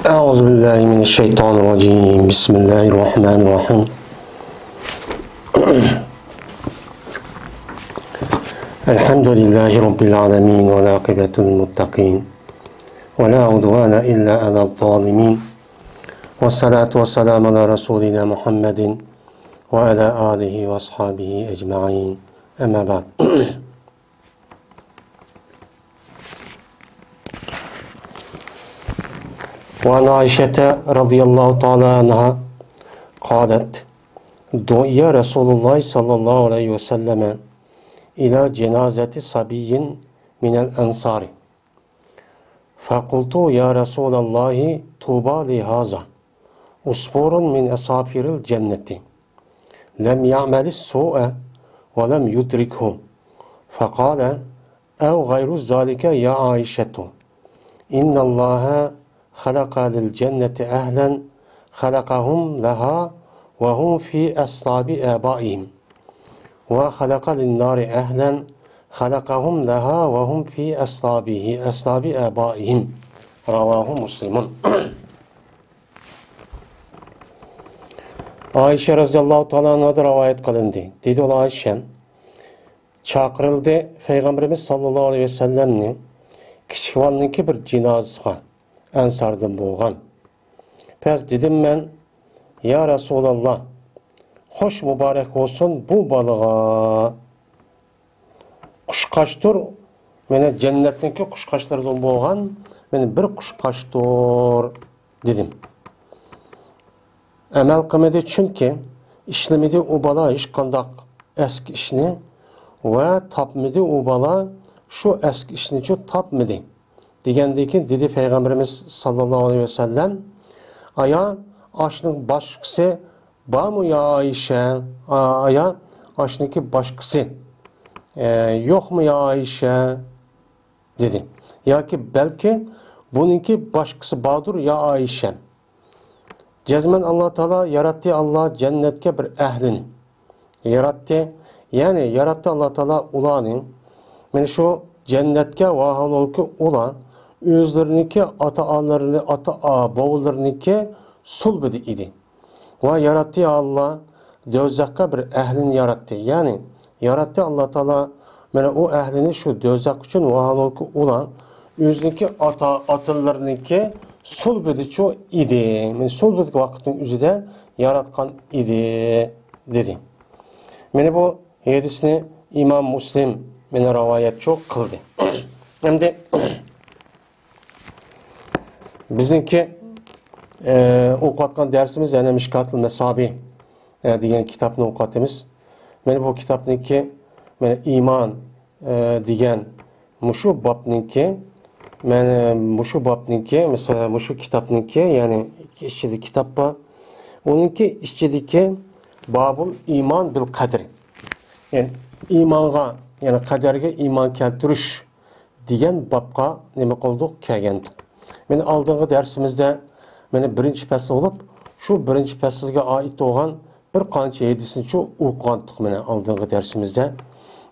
أعوذ بالله من الشيطان الرجيم بسم الله الرحمن الرحيم الحمد لله رب العالمين والعاقبة للمتقين ولا عدوان إلا على الظالمين والصلاة والسلام على رسولنا محمد وعلى آله وأصحابه أجمعين أما بعد وعن عائشة رضي الله تعالى عنها قالت دعي رسول الله صلى الله عليه وسلم إلى جنازة صبي من الأنصار فقلت يا رسول الله طوبى لهذا عصفور من أصافير الجنة لم يعمل السوء ولم يدركه فقال أو غير ذلك يا عائشة إن الله خلق للجنة أهلا خلقهم لها وهم في أصلاب آبائهم وخلق للنار أهلا خلقهم لها وهم في أصلاب آبائهم رواه مسلم. Ayşe radıyallahu ta'ala anh'a rivayet kılındı. Dedi ola Ayşem, çakırıldı Peygamberimiz sallallahu aleyhi ve sellem'nin kişivanınki bir cinazıga ensardan boğan. Pes dedim ben, ya Resulallah, hoş mübarek olsun bu balığa. Kuşkaçtır, mene cennetinki kuşkaçlardan boğan, mene bir kuşkaçtır dedim. Emel kılmadı çünkü işlemedi o bala iş kandak eski işini ve tapmadı o bala şu eski işini çok tapmadı. Degендeki dedi Peygamberimiz sallallahu aleyhi ve sellem aya aşının başkası var mı ya Ayşe? Aya aşınınki başkası yok mu ya Ayşe? Dedi. Ya ki belki bununki başkası vardır ya Ayşe. Cezmen Allah Teala yarattı Allah cennetke bir ehlini. Yarattı. Yani yarattı Allah Teala ulanın. Yani şu cennetke vahalolki ulan özleriniki ata-analarını, ata-bavullarıniki sulbedi idi. Ve yarattı Allah dözakka bir ehlini yarattı. Yani yarattı Allah Teala yani o ehlini şu dözak için vahalolki ulan özleriniki atalarıniki sulbedi ço idi. Yani sulbedi vaktin üzerinde yaratkan idi dedi. Yani bu hadisini İmam Müslim beni rivayet çok kıldı. Hem de bizimki okutkan dersimiz yani Mişkat-ı Mesabi diyen kitabını okuttuğumuz. Yani bu kitabınki iman diyen muşu babninki muşu babninki mesela muşu kitabınki yani işçilik kitap var. Onunki işçidiki babul iman bil kadri. Yani imanga yani kaderge iman keltiriş diyen babga neme olduk kelgendik. Meni aldığım dersimizde meni birinci fasıl olup şu birinci fasılga ait olan bir qancha hadisini şu okuyandık meni aldığım dersimizde.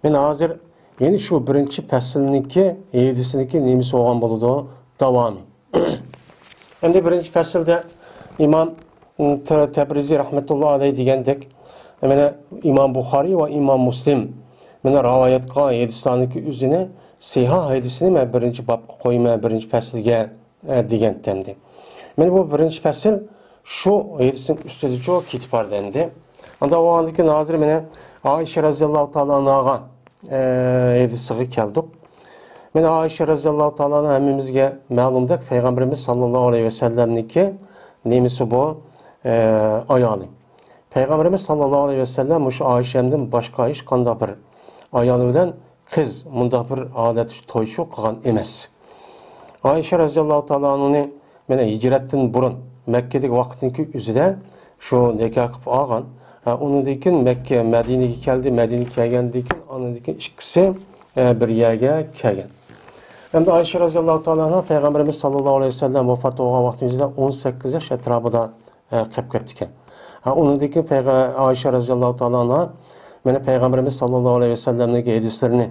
Meni hazır yeni şu birinci fasılniki hadisiniki nemisi olan buludu devamı. Hem de birinci fasılda İmam Tebrizi rahmetullahi aleyhi degендek meni İmam Bukhari ve İmam Müslim meni rivayet kılan hadislerdeki üzerine sihah hadisini ben birinci bab koyma birinci faslga degendemdi. Men bu birinci fasl şu hadisin üstüde çok kitap dendi. Anda o andaki nazır mene Ayşe radıyallahu ta'ala anhaga hadisiga keldik. Men Ayşe radıyallahu ta'ala hemmimizge ma'lumdak Peygamberimiz sallallahu aleyhi ve sellemniki nemisi bu ayalı. Peygamberimiz sallallahu aleyhi ve sellem şu Ayşe'nin başka iş kanda bir ayalı bilen kız munda bir adet toyşu qilgan emas. Ayşe radıyallahu ta'ala anh'ni mene hicretten burun Mekke'deki vaqtniki üzüde şu nikah qilib olgan. Onundan Mekke Medine'ye keldi. Medine'ye kelgandan onundan ikkisi bir yerga kelgan. Hem de Ayşe radıyallahu ta'ala anha Peygamberimiz sallallahu aleyhi ve sellem vafot olgan vaqtida 18 yaş etrafida qilib ketgan. Onundan Ayşe radıyallahu ta'ala anha mene Peygamberimiz sallallahu aleyhi ve sellem'deki hadislerini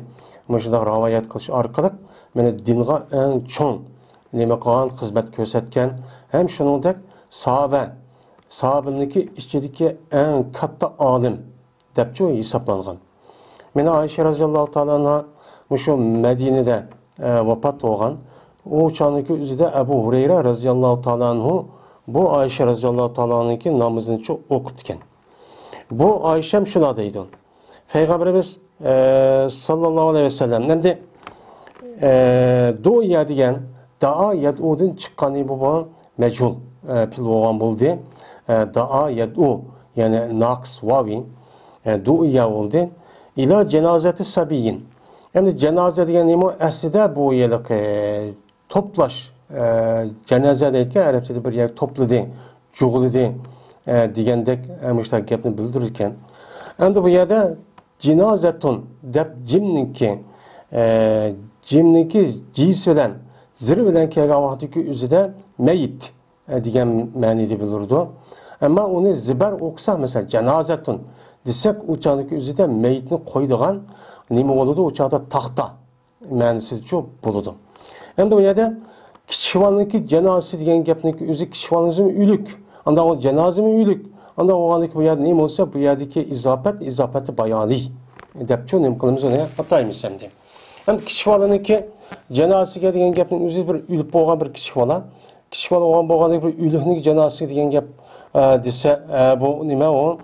müşahede rivayet kılış arkalık mene dinga en çoğun nima qilgan, xizmat ko'rsatgan, ham shuningdek sahobaniki ichidagi eng katta olim debchu hisoblangan. Meni Ayşe radhiyallohu ta'ala anha shu Madinada vafot bo'lgan. O çağındaki üzerinde Ebu Hureyre radhiyallohu ta'ala anhu bu Ayşe radhiyallohu ta'ala anhu'nki namazını çok okutken. Bu Ayşem şuna deydi. Peygamberimiz sallallahu aleyhi ve sellem nemde duya degan daa yad'udin chiqqani bu mechul pil bo'lgan bo'ldi. Daa yad'u yani naqs vavi duya bo'ldi. İla cenazeti sabiyin. Yani cenaze degan nima aslida bu yiliq toplaş cenaze deyken Arapçada bir yer topladı, çoğuladı degandek müştak gapni bildirirken. Endi bu yerde cenazetun deb jimniki cis bilan zir bilan kelgan vaqtdagi o'zida mayit degan ma'nida bildirdi. Ammo uni zibar o'qsa mesela cenazatun desak u chaqdagi o'zida mayitni qo'ydigan nima bo'ladi? U chaqda taxta ma'nisi shu bo'ladi. Endi bu yerda kichikvalniki cenazesi degan gapniki o'zi kichikvalnizmi uylik. Anda o cenazemi uylik. Anda o'g'aniki bu yerda nima bo'lsa, bu yerdagi izofati bayoni deb chu nima qilamiz uni ataymiz ham deb. Endi kichikvalniki cenazesiga degan gapning o'zi bir uylik bo'lgan bir kichikvala. Kichikvala bo'lgan bir uylikning cenazesi degan gap desa bu nima u?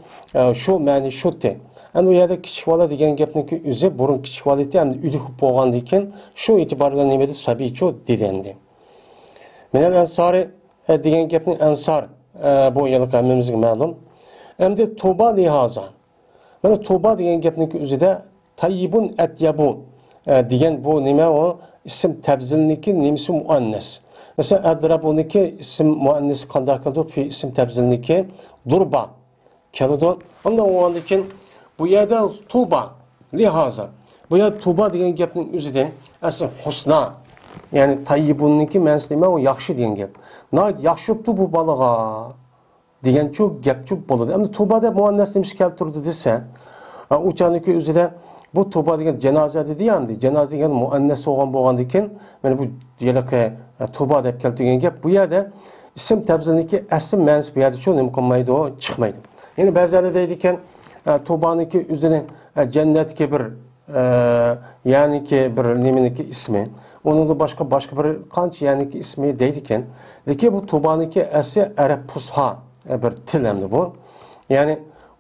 Shu ma'ni shu-te. Endi bu yerda kichikvala degan gapniki o'zi burun kichikvalati ham uylik bo'lgandan keyin shu e'tibor bilan nima deb sabiy-chu dedi endi. Minel ensari degan gapning ansar bu yilqi hammamizga ma'lum. Endi Tuba lihaza. Mana Tuba degan gapning o'zida tayyibun atyabu degan bu nima u? Ism tabzilniki nimasi muannas. Mesela adrabuniki ism muannas qanday qildi? Fi ism tabzilniki durba keladi. Ondan o'g'andan keyin bu yerda Tuba lihaza. Bu yerda Tuba degan gapning o'zidan asl husna yani tayyibuniki ma'nosi nima u yaxshi degan gap. Nayt yaxshibdi bu balaga degan chu gapchu bo'ladi. Endi Tubada muannas nimasi keltirdi desa, u chaqdagi o'zida bu Tuba degan janoza dedi endi. Janoza degan muannas bo'lgandan keyin mana bu yiliqi Tuba deb keltirgan gap bu yerda ism tabzilniki asl ma'nosi bu yerda chu nima qilmaydi, chiqmaydi. Yani ba'zilar deydi ekan Tuba'niki o'zini jannatga bir yani ki bir nimeniki ismi onun da başka bir qancha yani ki ismi deydiken lekin bu Tuba'niki asli Arap pusha bir til hamdi bu. Yani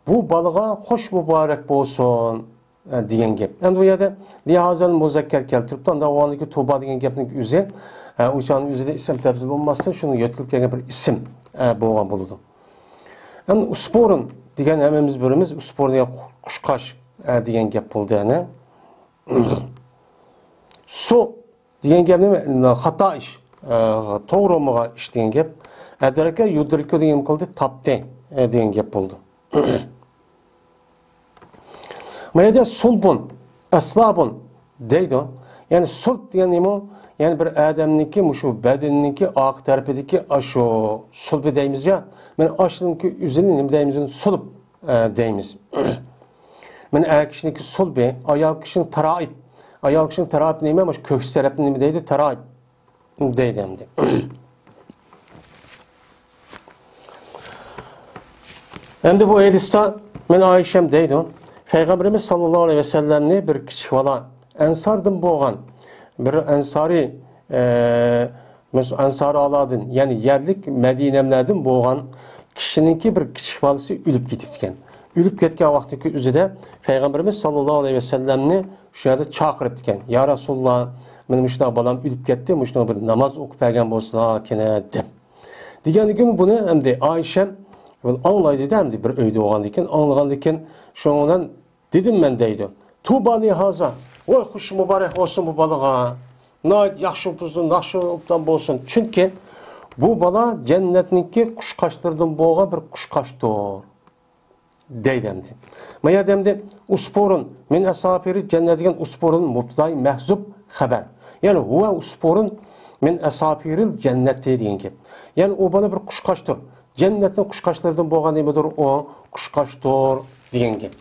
bu balığa hoş mübarek bo'lsin degan gap. Endi bu yerda lihazal muzakkar keltiribdi. Unda o'g'aniki Tuba degan gapning o'zi o'shaning o'zida ism tabzil bo'lmasdan shuni yo'tilib kelgan bir ism bo'lgan bo'ladi. Endi usporun degan hammamiz birimiz usporga qushqash degan gap bo'ldi yana. Su degan gap nima? Xato ish. To'g'ri olmagan ish degan gap. Adraka yudrika degan qildi, topdi degan gap bo'ldi. Mana sulbun, aslabun deydi. Yani sulb degan nima? Yani bir adamniki mushu badanniki oq tarafidagi ashu sulbi deymiz ya. Men ashlınki üzerine nima deymiz? Sulb deymiz. Men erkishniki sulbi, ayol kishining taraib. Ayol kishining taraib nima? Mush ko'ks tarafini nima deydi? Taraib deydi endi. Endi bu hadisda men Ayşem deydi. Peygamberimiz sallallahu aleyhi ve sellemni bir kichik bola ansardan bo'lgan bir ansari ansari aladin yani yerlik Medine'lerden bo'lgan kishininki bir kichik bolasi o'lib ketibdi. Ölüp ketgan vaqtdagi o'zida Peygamberimiz sallallahu aleyhi ve sellemni shu yerda chaqiribdi ekan. Ya Rasululloh, mening shunday bolam o'lib ketdi, shunday bir namoz o'qib bergan bo'lsa-kein deb. Deganligim buni endi Ayşem anglaydi endi bir uyda bo'lgandan keyin anglagandan keyin shundan dedim men deydi. Tuba lihaza. Voy xush muborak bo'lsin bu balaga. Nayt yaxshi bo'lsin, yaxshi obdan bo'lsin. Chunki bu bala jannatniki qushqashlardan bo'lgan bir qushqashdir. Deylemdi. Maya demdi usporun min asafiri cennetigen usporun mubtadai mahzub haber. Yani huve usporun min asafiril cenneti degan gap. Yani o bana bir qushqashdir. Cennetin qushqashlardan bo'lgan nimadir o qushqashdir degan gap.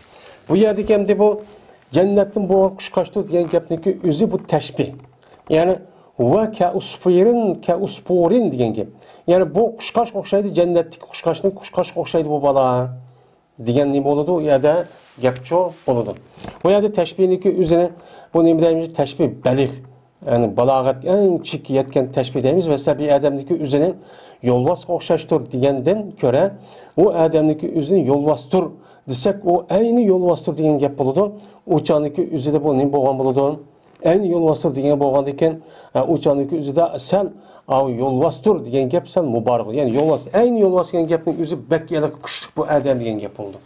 Bu yerdagi endi bu cennetin bo'lgan qushqashdir degan gapniki o'zi bu tashbih. Yani ve ke uspurin degan gap. Yani bu qushqosh o'xshaydi, jannatdagi qushqoshning qushqoshga o'xshaydi bu bola degan nima bo'ladi? U yerda gapcho bo'ladi. Bu yerda tashbihniki o'zini bu nima deymiz? Tashbih baligh. Yani balog'at eng chekka yetgan tashbih deymiz va sabiy odamniki o'zini yo'lbosga o'xshashdir degandan ko'ra, u odamniki o'zini yo'lbosdir desak, u ayni yo'lbosdir degan gap bo'ladi. O'chaniki o'zida bu nima bo'lgan bo'ladi? Ayni yo'lbosdir degan bo'lgan ekan, o'chaniki o'zida sal yo'lbosdir degan gap sal muborak. Ya'ni yo'lbos, ayni yo'lbos degan gapning o'zi bakkalik kuchli bu odam degan gap bo'ldi.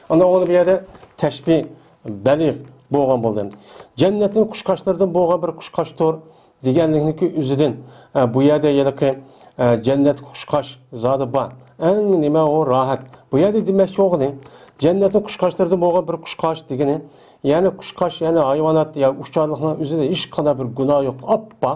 Ana onu bir yerde teşbih, beligh bo'lgan bo'ldi. Jannatning qushqoshlaridan bo'lgan bir qushqoshdir deganlikniki o'zidan bu yerda yalaqi jannat qushqosh zodi bor. Eng nima o rohat. Bu yerda demakchi o'g'lim, jannatning qushqoshlaridan bo'lgan bir qushqosh degani, ya'ni qushqosh, ya'ni hayvonot ya uçarlıqning o'zida hech qanday bir gunoh yo'q. Oppa.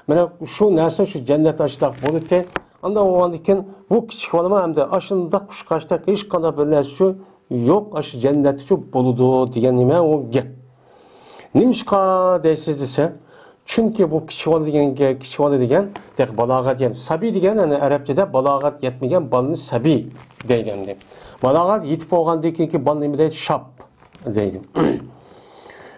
Mana shu narsa shu jannat ashlaq bo'ldi. Anda o'g'andikin bu kichik bolama hamda ashunda qushqoshda hech qanday bir narsa yok, aşı cennet şu buludu diyen nime o gap. Nimşka deysiz dese, çünkü bu kişivalı diyen, tek balagat yani sabi diyen, yani Arapçada balagat yetmeyen balını sabi deydim. Balagat yetip olgan diyen ki bal nime deydi, şap deydim.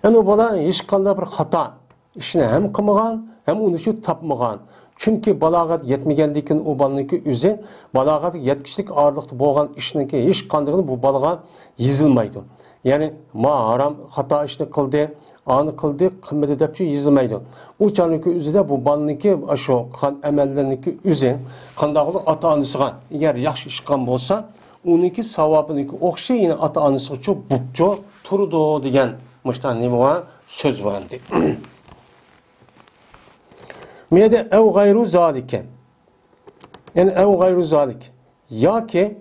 Yani o bala hiç kanda bir hata, işine hem kımıgan, hem onu şu tapmıgan. Çünkü balagat yetmegendikin o balınki üzü, balagat yetkişlik ağırlıkta boğan işinki hiç kandığını bu balığa yazılmaydı. Yani ma haram hata işini kıldı, anı kıldı, kımmeti depçi yazılmaydı. O canlıki üzü de bu balınki şu kan emellerinki üzü, kandağılı ata anısıga, eğer yaxşı işkan bolsa, onunki savabınki okşa yine ata anısı uçu bukçu turudu diyen müştan nima söz vardı. Miyede ev gayru zalike. Yani ev gayru zalik. Ya ki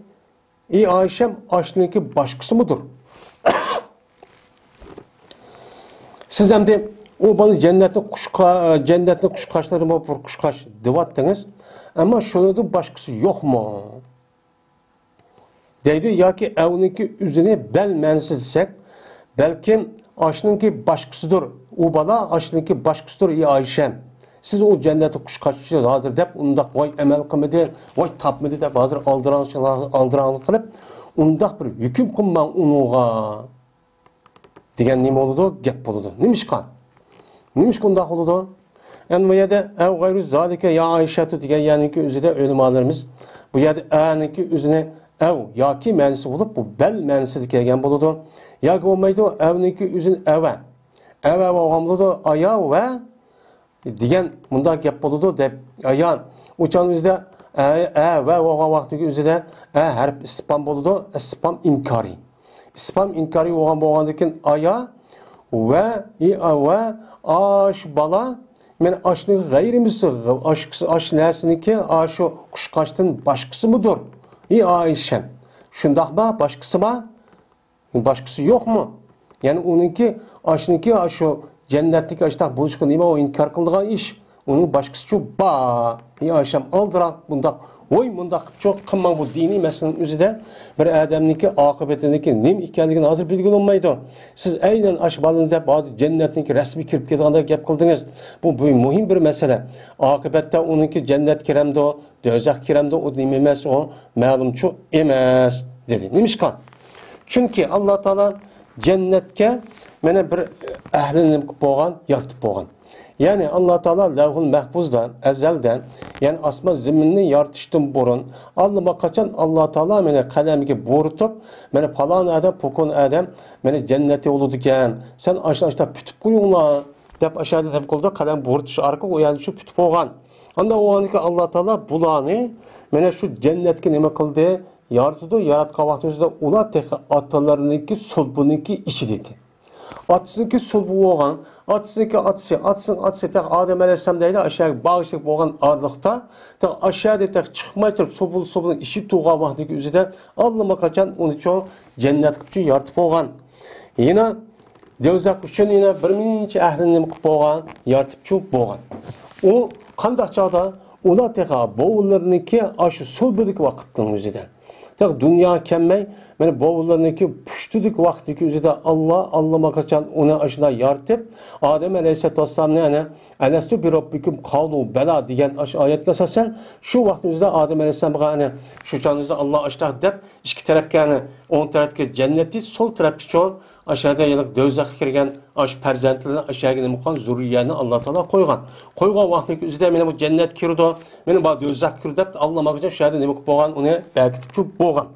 Ayşem aşkınki başkası mıdır? Siz hem de o bana cennetin kuşkaşları mı bu kuşkaş divattınız. Ama şunu da başkası yok mu? Deydi ya ki evninki üzerine bel mensizsek belki aşkınki başkasıdır. O bana aşkınki başkasıdır Ayşem. Siz o cenneti kuşkaççı hazır deyip, undaq vay emel kımıdı, vay tapmıdı deyip hazır aldıranlık kılıp, undaq bir hüküm kımman unuğa degen nime oldu, gep oldu. Nimişkan? Nimişk undaq oldu? Yani bu yerde ev gayru zalike ya Ayşe'tu degen yanınki üzüde ölümalarımız, bu yerde eğninki üzüne ev ya ki mənisi olup, bu bel mənisi dikegen oldu. Ya ki olmaydı o evninki üzün eve. Eve oldu ayağı ve degan bunda gap bo'ladi deb ayon o'chan o'zida va bo'lgan vaqtdagi o'zida harf ispan bo'ladi, ispan inkari. Ispan inkari bo'lgandan keyin aya va ash bala men ashni g'ayrimiz ash narsaniki ashu qushqoshdan boshqasi midir? Ayşem. Shundaqmi? Boshqasimi? Boshqasi yo'qmi? Ya'ni uningki ashniki ashu cennetlik açtak buluşku nima o inkar kıldığı iş. Onun başkası çok Ayşem aldırak bunda. Oy bunda çok kımman bu dini meselenin üzerinde bir adamniki akıbetindeki nim ikenligini hazır bilgin olmaydı. Siz aynen aşbalınızda bazı cennetindeki resmi kirip gittiğinde gap kıldınız. Bu mühim bir mesele. Akıbette onunki cennet kiremde o, dözek kiremde o nime emez o, malum çok emez dedi. Nimişkan? Çünkü Allah Teala cennetke mene bir ahlini bo'lgan, yaratib bo'lgan. Ya'ni Alloh taolo Lavhul Mahfuzdan, ezelden, yani asma zeminni yaratishdan burun allama qachon Alloh taolo meni qalamiga bo'ritib, meni falon adam, pokon adam, meni jannati bo'ladi ekan. Sen ashta putib qo'yinglar deb ashada deb qoldi, qalam bo'ritish orqali u yani shu putib bo'lgan. Anda o'g'aniki Alloh taolo bularni meni shu jannatga nima qildi? Yaratdi, yaratgan vaqtida ular atalarniki sulbuniki ichi dedi. Atısınki sulbu olgan, atısınki atısı tek Adem Aleyhisselam deydi aşağı bağışlık olgan ağırlıkta tek aşağıda tek çıkmaya çalışıp sobulun işi tuğan vaxtdaki üzerinde Allah'ıma kaçan onu çoğu cennet kıpçı yaratıp olgan. Yine devzak üçün yine bir minci əhlini olgan, yaratıp çoğu olgan. O kandak çağda ona tek boğullarınki aşı sulbudaki vakitin üzerinde. Tak dünya kemmey, meni boğullarındaki püştülük vaktiki üzere Allah Allah'ma kaçan ona aşına yartıp Adem Aleyhisselatü Vesselam ne yani Elestü bir Rabbikum kavlu bela diyen ayet kasasen şu vaktimizde Adem Aleyhisselam'a yani şu canınızda Allah aşağı dep iki tarafki yani on tarafki cenneti sol tarafki çoğun aşağıda yanık dövzak kirgen aş perzentlerini aşağıya mukan zürriyeni Allah Teala koygan. Koygan vaktiki üzere meni bu cennet kirdo, meni bu dövzak kirdo dep Allah'ma kaçan şahada ne bu boğan onu belki şu boğan.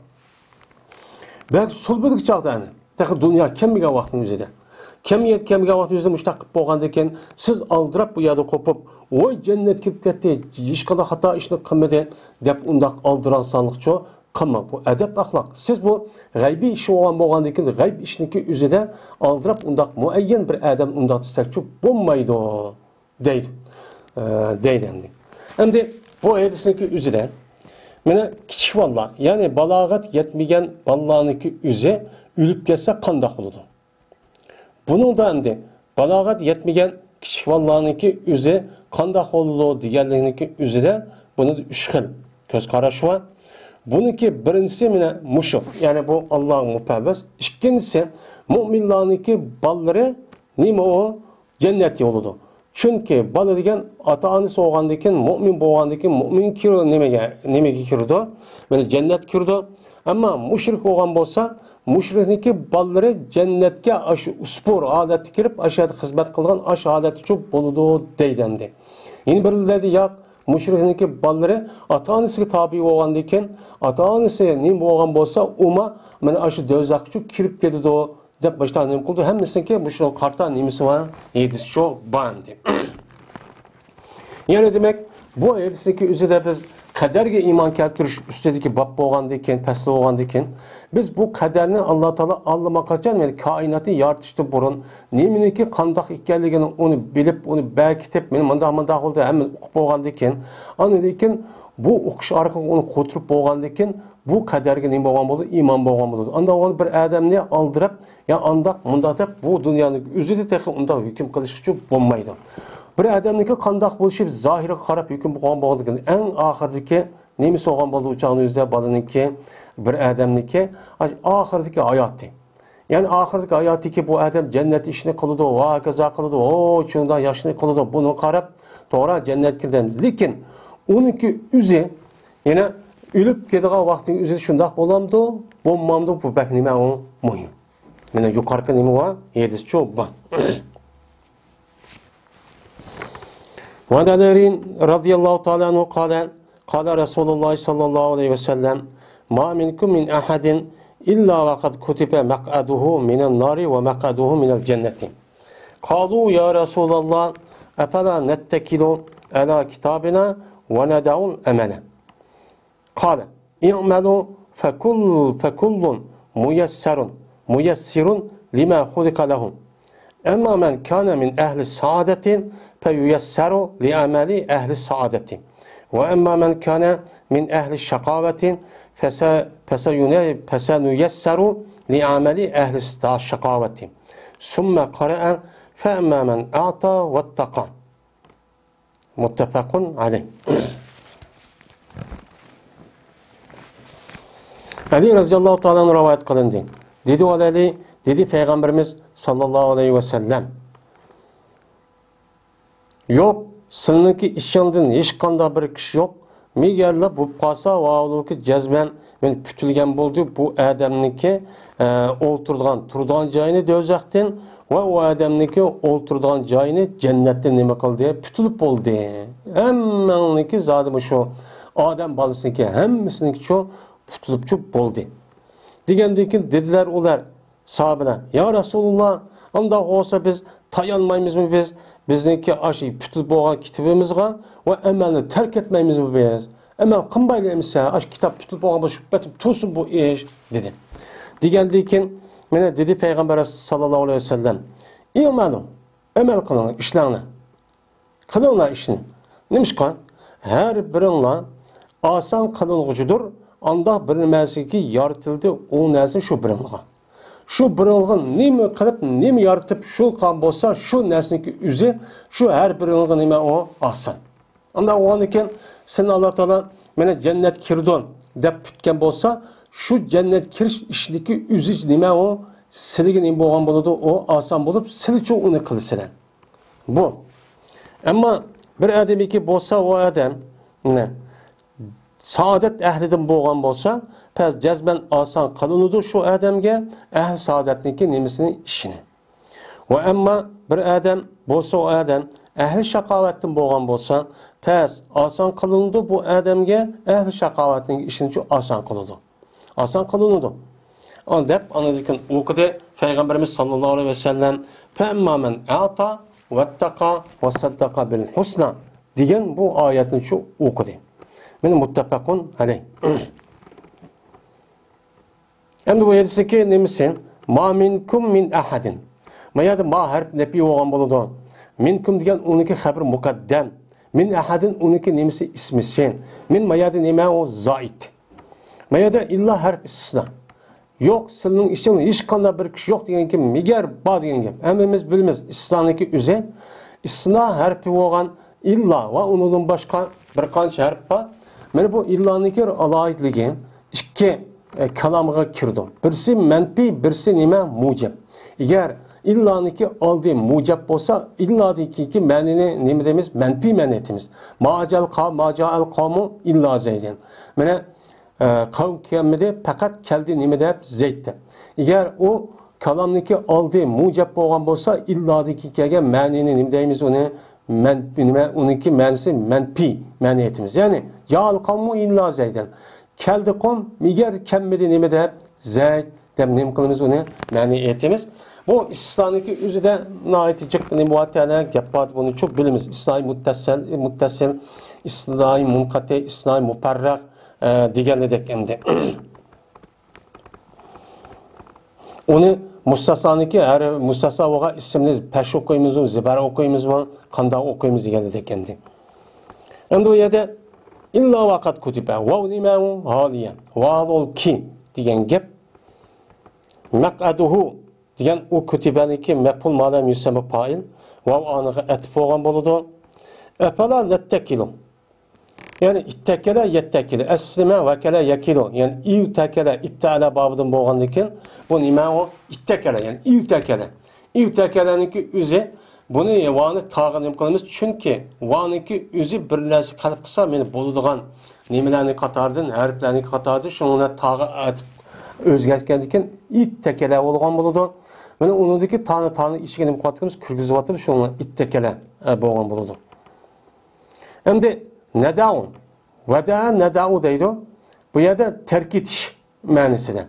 Belki sol bir çağda yani. Tek dünya kemiga vaktin üzerinde. Kemiyet kemiga vaktin üzerinde müştakip boğandayken siz aldırıp bu yada kopup oy cennet kirip gitti. Hiç kadar hata işini kılmadı dep undak aldıran sanlıkçı kılma. Bu edep ahlak. Siz bu gaybi işi olan boğandayken gayb işiniki üzerinde aldırıp undak muayyen bir adam undak tüsekçü bulmaydı değil. Değil hem de. Hem de bu edisinki üzerinde mene kichik valla, yani balagat yetmegen ballaniki üze ülüp gelse kandak oludu. Bunun da endi balagat yetmegen kichik vallaniki üze kandak oludu diğerleriniki üzede bunu üç xil göz karaşı var. Bununki birincisi mene muşuk, yani bu Allah'ın mupebbes. İkincisi müminlarınki balları nime o cennet yoludu. Çünkü bala degen ata-anası olgandakin mu'min bolgandakin mu'min kiro nemege kirdi? Yani cennet kirdi. Ama müşrik olgan bolsa, müşrikniki ballары cennetke aşı uspor adeti kirip aşağıda hizmet kılgan aş adeti çok boludu deydendi. Yine birileri yak müşrikniki ballары ata-anasıga tabi olgandakin ata-anası nem bolgan bolsa uma mana aşı dözakçı kirip ketidi dep baştan nem kıldı. Hemmesinki bu şu karta nemisi var. Yedisi çok bandi. Yani demek bu ayetindeki üzerinde biz kaderge iman keltiriş üstedeki bab bolgandakin, pesli bolgandakin biz bu kaderni Allah Teala anlamak için yani kainatı yaratıştı burun. Neminiki kandak ekanligini onu bilip onu belkitip meni mındak oldu hemen okup bolgandakin ana lekin bu okuş arkalı onu koturup bolgandakin bu kaderge nima bolgan boldu? İman bolgan boldu. Anda onu bir adamni aldırıp ya andak mındak dep bu dünyanın üzüde tek onda hüküm kılış için bolmaydı. Bir adamniki kandak buluşup zahire karab hüküm bolgan bolgandakin en ahirdeki nemisi olgan boldu uçağın üzerinde balınınki bir adamniki ahirdeki hayatı. Yani ahirdeki hayatı ki bu adam cennet işini kılıdı, va kaza kılıdı, o çığından yaşını kılıdı, bunu karab doğru cennet kirden. Lekin onunki üzü yine ölüp kediği vaktin üzü şundak bolamdı, bommamdı bu bek nime o mühim. Yine yukarıki nime var, yedisi çok var. Vadaların radıyallahu ta'ala anhu kâle Resulullah sallallahu aleyhi ve sellem ma minkum min ahadin illa ve kad kutibe mek'aduhu minen nari ve mek'aduhu minel cenneti. Kalu ya Resulallah efela nettekilu ala kitabina ve neda'un emele. Kâle i'melu fekullun muyessirun lima khulika lehum. Emma men kâne min ehli saadetin feyuyesseru li ameli ehli saadeti. Ve emma men kâne min ehli şakavetin fesenuyesseru li ameli ehli şakaveti. Sümme kara'a fe emma men a'ta vettaka. Muttefakun aleyh. Ali radıyallahu ta'ala rivayet kılındı. Dedi Ali, dedi Peygamberimiz sallallahu aleyhi ve sellem. Yok, sınırki işyandın hiç kanda bir kişi yok. Migerle bu pasa ve avlılıkı cezmen ben pütülgen buldu. Bu adamniki oturduğun turduğun cayını dövecektin ve o adamniki oturduğun cayını cennetten nime kıl diye pütülüp oldu. Hemmeniki zaten şu adam balısınki hemmesiniki şu pütülüp çup oldu. Digendeki dediler olar sahabeler. Ya Resulullah anda olsa biz tayanmayız mı biz? Bizdeki aşı pütülüp olan kitabımızga ve emelini terk etmeyimiz mi biz? Emel kımbaylayımız ya aş kitap pütülüp olan şüphetim tutsun bu iş dedi. Digendeki mene dedi Peygamber sallallahu aleyhi ve sellem İ'malu emel kılın işlerini. Kılınlar işini. Neymiş kan? Her birinle asan kılınğıcıdır. Anda bir nesiki yaratıldı o nesin şu birinle. Şu birinliğin nemi kılıp nemi yaratıp şu kan bolsa şu nesniki üzü şu her birinliğin nemi o asan. Anda o an iken sen Allah Teala mene cennet kirdon dep pütken bolsa shu jannat kirish ishidagi uzish nima u sizga nima bo'lgan bo'ladi, u oson bo'lib, siz uchun uni qilsizlar. Bu. Ammo bir odamiki bo'lsa, u odam saodat ahlidan bo'lgan bo'lsa, pes jazman oson qilinadi shu odamga ahl saodatniki nimasini ishini. Va ammo bir odam bo'lsa, u odam ahli shaqovatdan bo'lgan bo'lsa, pes oson qilinadi bu odamga ahli shaqovatning ishini oson qiladi. Oson qilinadi. On deb anadikin o'qidi Payg'ambarimiz sallallohu alayhi vasallam "Famma man ata vattaqa va saddaqa bil husna" degan bu oyatni shu o'qidi. Meni muttafaqun alayh. Endi bu yerdeki nemisi? Ma minkum min ahadin. Mayada ma harf nefi olgan bo'ladi. Minkum degan uniki xabar muqaddam. Min ahadin uniki nemisi ismi sen. Min mayada nima o zaid. Mayada illa harf istisna. Yok sizning ishing hech qanday bir kishi yo'q degan kim migar bor degan gap. Hammamiz bilamiz istisnoniki o'zi istisno harfi bo'lgan illa va undan boshqa bir qancha harf bor. Mana bu illaniki aloyitligi ikki kalamga kirdi. Birisi manfi, birisi nima mujab. Agar illaniki oldi mujab bo'lsa, illadiki ma'nini nima deymiz? Manfi ma'ni etimiz. Majal qavmu illa zaydan. Mana qavm kelmedi, faqat keldi nima deb zayd. Agar u kalamniki oldi mujab bo'lgan bo'lsa, illadiki kelgan ma'nini nima deymiz uni? Uniki ma'nisi manfi ma'ni etimiz. Ya'ni ya'al qavmu illa zaydan. Keldi qom, migar kelmedi nima deb zayd deb nima qilamiz uni? Ma'ni etimiz. Bu istisnoniki o'zida noiti jiqqini muvattana gap bor, buni çok bilamiz. Istisnoi muttasil, istisnoi munqati, istisnoi mufarraq deganidek endi. Uni mustasnoniki har mustasno bo'lgan ismni pesh o'qiymiz, zibar o'qiymizmi, qanday o'qiymiz deganidek endi. Endi bu yerda illa vaqat kutiba va nimahu haliya va ol ki degan gap maqaduhu degan o kutibaniki maf'ul ma'lam yusamma fa'il va aniga atf bo'lgan bo'ladi. Afala nattakilu. Yani ittakala yattakila aslima vakala yakilu. Yani iutakala ibtala babidan bo'lgandan keyin bu nima o ittakala yani iutakala. Iutakalaniki o'zi buni vani tag'in qilamiz chunki vaniki o'zi bir narsa qilib qilsa meni bo'ladigan nimalarni qatoridan harflarni qatorida shuni tag'i o'zgartgandan keyin ittakala bo'lgan bo'ladi. Mana unidagi tani ishigini qatimiz kirgizib atib shuni ittakala bo'lgan bo'ladi. Endi nadau vada nadau deydi. Bu yerda tark etish ma'nosida.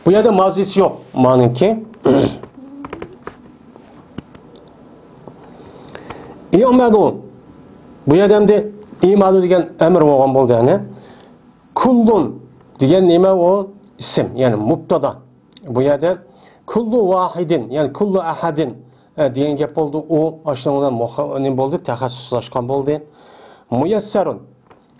Bu yerda mazisi yok maniki. İ'malu. Bu yerda endi i'malu degan emr bo'lgan bo'ldi yani. Kullun degan nima o isim yani mubtada. Bu yerda kullu vahidin yani kullu ahadin degan gap bo'ldi. O aşağıdan muhanim bo'ldi, taxassuslashgan bo'ldi. Muyassarun.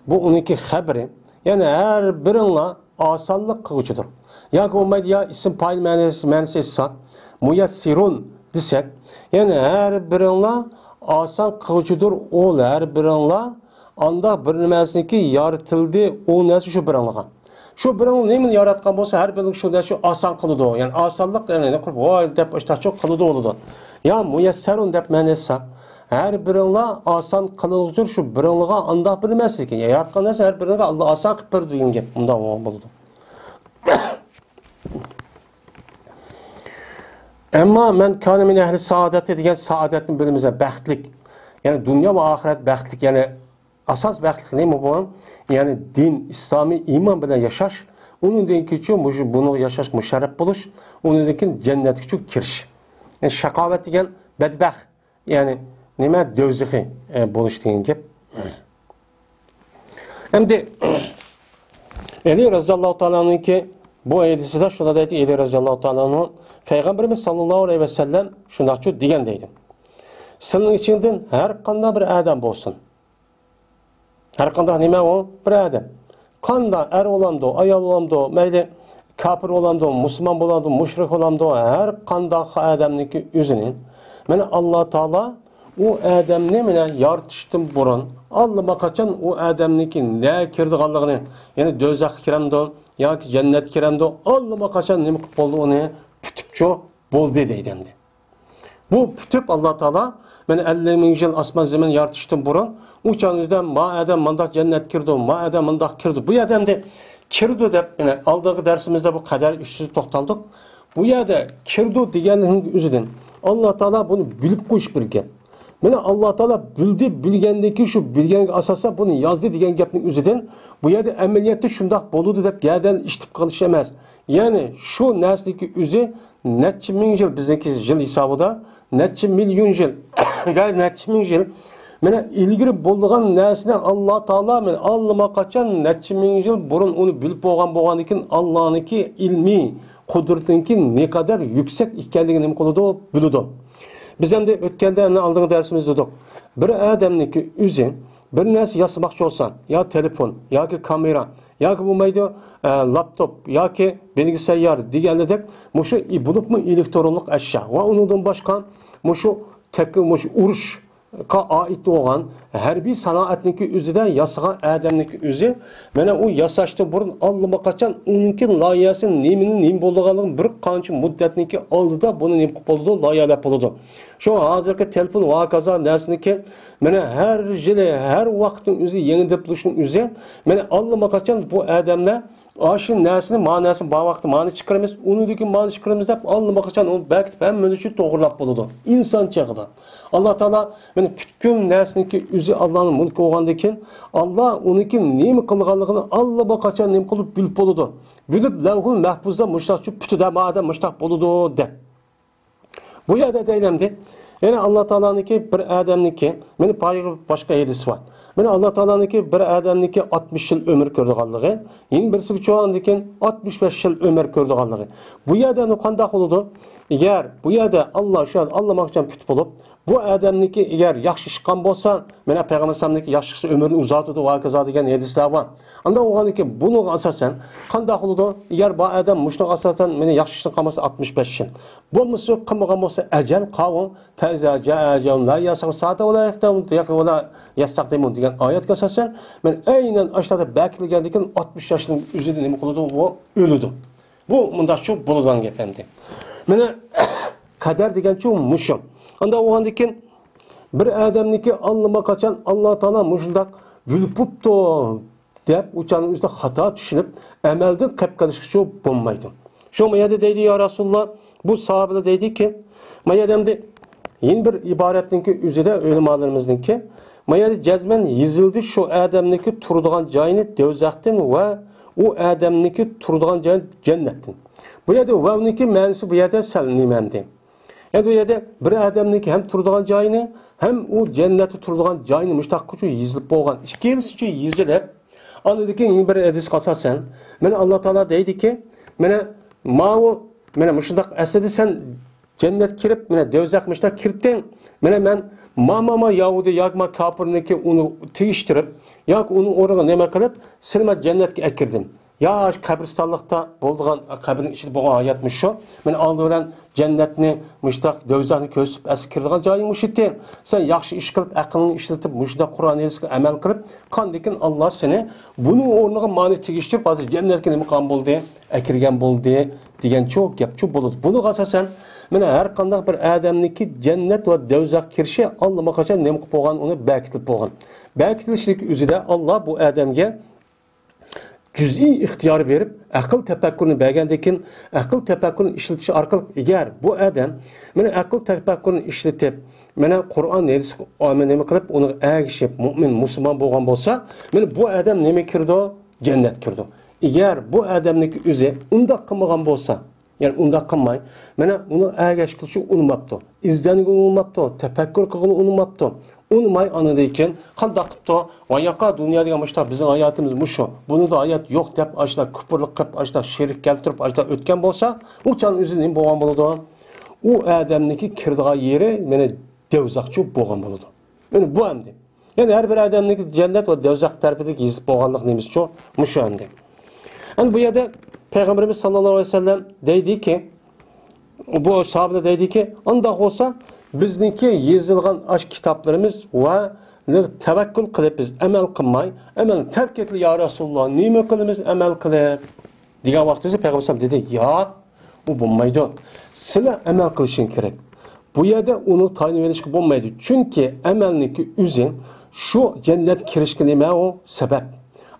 Bu uniki xabri. Yani her birinla osonlik qiluvchidir. Ya olmaydi ya isim fa'il ma'nosi esa muyassirun desek, yani her birinla oson qiluvchidir. O her birinla anda bir nimasiniki yaratildi, o narsa shu birinliga. Shu birinni nima yaratgan bo'lsa, har biri shu narsa oson qiladi. Yani osonlik yani qilib voy deb ishtachoq qiladi bo'ladi. Ya muyassarun deb ma'nosi her birinla oson qiluvchidir, shu birinliga anda bir nimasiniki yaratgan narsa her biriga Alloh oson qilib berdi degan gap. Bundan bo'ladi. Ama men kana min ehli saadeti degan saadetni bilimize baxtlik. Yani dünya ve ahiret baxtlik. Yani asas baxtlik neymi bu? Yani din, İslami iman bilen yaşaş. Onun denki için bunu yaşaş müşerref buluş. Onun denki cennet için kiriş. Yani şakavet degan bedbaxt. Yani nima dövzihi buluş degan gap. Endi Ali radhiyallahu ta'ala'nın ki bu ayeti de şuna deydi Ali radhiyallahu ta'ala'nın Peygamberimiz sallallahu aleyhi ve sellem şunaqçı degan deydi. Senin içinden her qanday bir adam bolsun. Her qanday nima o? Bir adam. Qanday er olamdı, ayol olamdı, mayli kafir olamdı, Müslüman olamdı, müşrik olamdı, her qanday adamniki özünün. Mana Allah Taala u adamni mana yaratishdan burun allama qachon u adamniki ne kirdiganligini, ya'ni do'zaxga kiramdi yoki jannatga kiramdi, allama qachon nima qilib bo'ldi uni tutibcho bo'ldi deydi endi. Bu tutib Alloh taolo mana 50 ming yil osmon zamin yaratishdan burun u chog'da ma adam mandaq jannatga kirdi, ma adam mandaq kirdi. Bu odamda kirdi deb mana oldagi darsimizda bu qadar ustida to'xtaldik. Bu yerda kirdi deganning o'zidan Alloh taolo buni bilib qo'yish bir gap. Mana Alloh taolo bildi, bilgandiki shu bilganga asosan buni yozdi degan gapning o'zidan bu yerda amaliyotda shundoq bo'ladi deb yerdan eshitib qolish emas. Ya'ni shu narsaniki o'zi necha ming yil bizniki yil hisobida necha million yil, ya'ni necha ming yil mana ilgari bo'lgan narsani Alloh taolo men allama qachon necha ming yil burun uni bilib bo'lgan ekan Allohniki ilmiy qudratniki ne kadar yüksek ekanligini nima qiladi, biladi. Biz endi o'tganda oldingi darsimizda dedik. Bir odamniki o'zi bir narsa yasamoqchi bo'lsa, yo telefon, yoki kamera, yoki bo'lmaydi laptop, yoki bilgisayar degandek, mushu bulupmi elektronlik ashyo va undan boshqa mushu urush ait olan harbiy sanoatniki o'zida yasagan odamniki o'zi mana u yasashdan burun allama qachon uninki loyihasi nima bo'lganligini bir qancha muddatniki oldida buni nima qilib bo'ldi, loyihalab bo'ldi. Shu hozirgi telefon va kaza narsaniki mana har yili har vaqtning o'zi yangilanib turishning o'zi mana allama qachon bu odamlar aşı nərsini, manasını bu vaxtı mani çıxırımız, unudaki mani çıxırımız hep allama qachon onu bəktib hem münüşü doğrulab buludu. İnsan çağıda. Allah Teala yani bütün nərsiniki üzü Allah'ın mülkü olğandakin Allah onunki neymi qılğanlığını allama qachon neymi qılıp bilip buludu. Bilip levhul mahfuzda müştaqçı pütüdə maada müştaq buludu de. Bu yerdə deylemdi. Yani Allah Teala'nınki bir adamniki, meni payı başka hedisi var. Mana Allah Teala'nınki bir adamniki 60 yıl ömür ko'rdiganligi, yeni birisi çoğandikin 65 yıl ömür ko'rdiganligi. Bu yerda qanday bo'ladi? Eğer bu yerda Allah şu an Allah'makçan püt bulup, bu adamniki eğer yaxshi ish qilgan bo'lsa, mana payg'ambarimizniki yaxshi ömrünü uzatadi va kaza degan hadislar var. Anda o'g'aniki buni asosan qanday bo'ladi? Eğer bu adam mushunga asosan meni yaxshi ish qilmasa 65 yil. Bo'lmasa qilmagan bo'lsa ajal qavun faza ja'ajun la yasaq saata va la yaqtamu yaqwa yastaqdimun degan oyatga asosan men aynan aşağıda bekilgandikin 60 yoshning o'zida nima qiladi? O o'ladi. Bu mundaq shu bo'lgan gap endi. Mana qadar degan shu mushum. Anda o'g'andikin bir odamniki allama qachon Alloh taolo mushundaq yulpupto deb uçanın üstüne hata düşünüp emelden qilib qilishga bo'lmaydi. Shu mayada deydi ya Rasulullah, bu sahabada deydi ki, mayadamda yeni bir ibaretninki üzerinde ölümalarımızınki, mayada cezmen yazıldı şu adamniki turduğan cayını devzaktin ve o adamniki turduğan cayını cennetin. Bu yerde vavniki mənisi bu yerde səlinimemdi. Yani bu yerde bir adamniki hem turduğan cayını hem o cenneti turduğan cayını müştaq üçün yazılıp bolğan. İkisi üçün yazılıb. Anladaki yeni bir hadis qasasan, mana Allah Teala deydi ki, mana mana müşundaq əsədi sen cennet kirib, mana devzaqmışda kirdin. Mana men mama Yahudi yaqma kafirniki onu tiyiştirib, yoki onun oraya nima qilib, silma cennetga akirdim. Ya kabristonlikda bo'lgan qabrin ichida bo'lgan oyatmi shu. Men oldi bilan jannatni mushtaq devzaqni ko'rsib askirdigan joying mushitdi. Sen yaxshi ish qilib, aqlni ishlatib, mushda Qur'onga amal qilib, qandikin Alloh seni buning o'rniga mani tegishtirib, hozir jannatga nima qilgan bo'ldi, akirgan bo'ldi degan cho'q gap cho'q bo'ladi. Buni asosan mana har qanday bir odamniki jannat va devzaq kirishi Alloh qachon nima qilib qo'ygan, uni bekitilib qo'ygan. Bekitilishlik o'zida Alloh bu odamga cüz'i ixtiyor berib, aql tafakkurini bergandan aql tafakkurini ishlatish orqali eğer bu adam mana aql tafakkurini ishlatib, mana Qur'on nima qilib, uni agishib, mu'min, musulmon bo'lgan bo'lsa, mana bu adam nima kirdi? Jannat kirdi. Eğer bu adamniki o'zi unda qilmagan bo'lsa, ya'ni unda qilmay, mana uni agash qilishni unutmabdi. İzdanishni unutmabdi, tafakkur qilishni unutmabdi. Unutmay anadayken qanday qilibdi? Va yoqa dunyoda mushta bizning hayotimiz mushu. Bunida hayot yo'q deb ashla kufrlik qilib, ashla shirk keltirib, ashla o'tgan bo'lsa, u chan o'zi nima bo'lgan bo'ladi? U odamniki kirdigan yeri mana devzaqchi bo'lgan bo'ladi. Mana bu endi. Ya'ni har bir odamniki jannat va devzaq tarafidagi yezib bo'lganlik nimiz shu, mushu endi. Endi bu yerda Peygamberimiz sallallohu alayhi vasallam deydi ki, bu sahabada deydi ki, anda olsa bizniki yezilgan aş kitaplarımız ve tevekkül kılıp biz emel kılmay, emel terk etli ya Resulullah, nime kılımız emel kılıp. Diğer vaxtımızda Peygamber dedi, ya bu bulmaydı. Sile emel kılışın gerek. Bu yerde onu tayin verişki bulmaydı. Çünkü emelniki üzün şu cennet kirişki nime o sebep.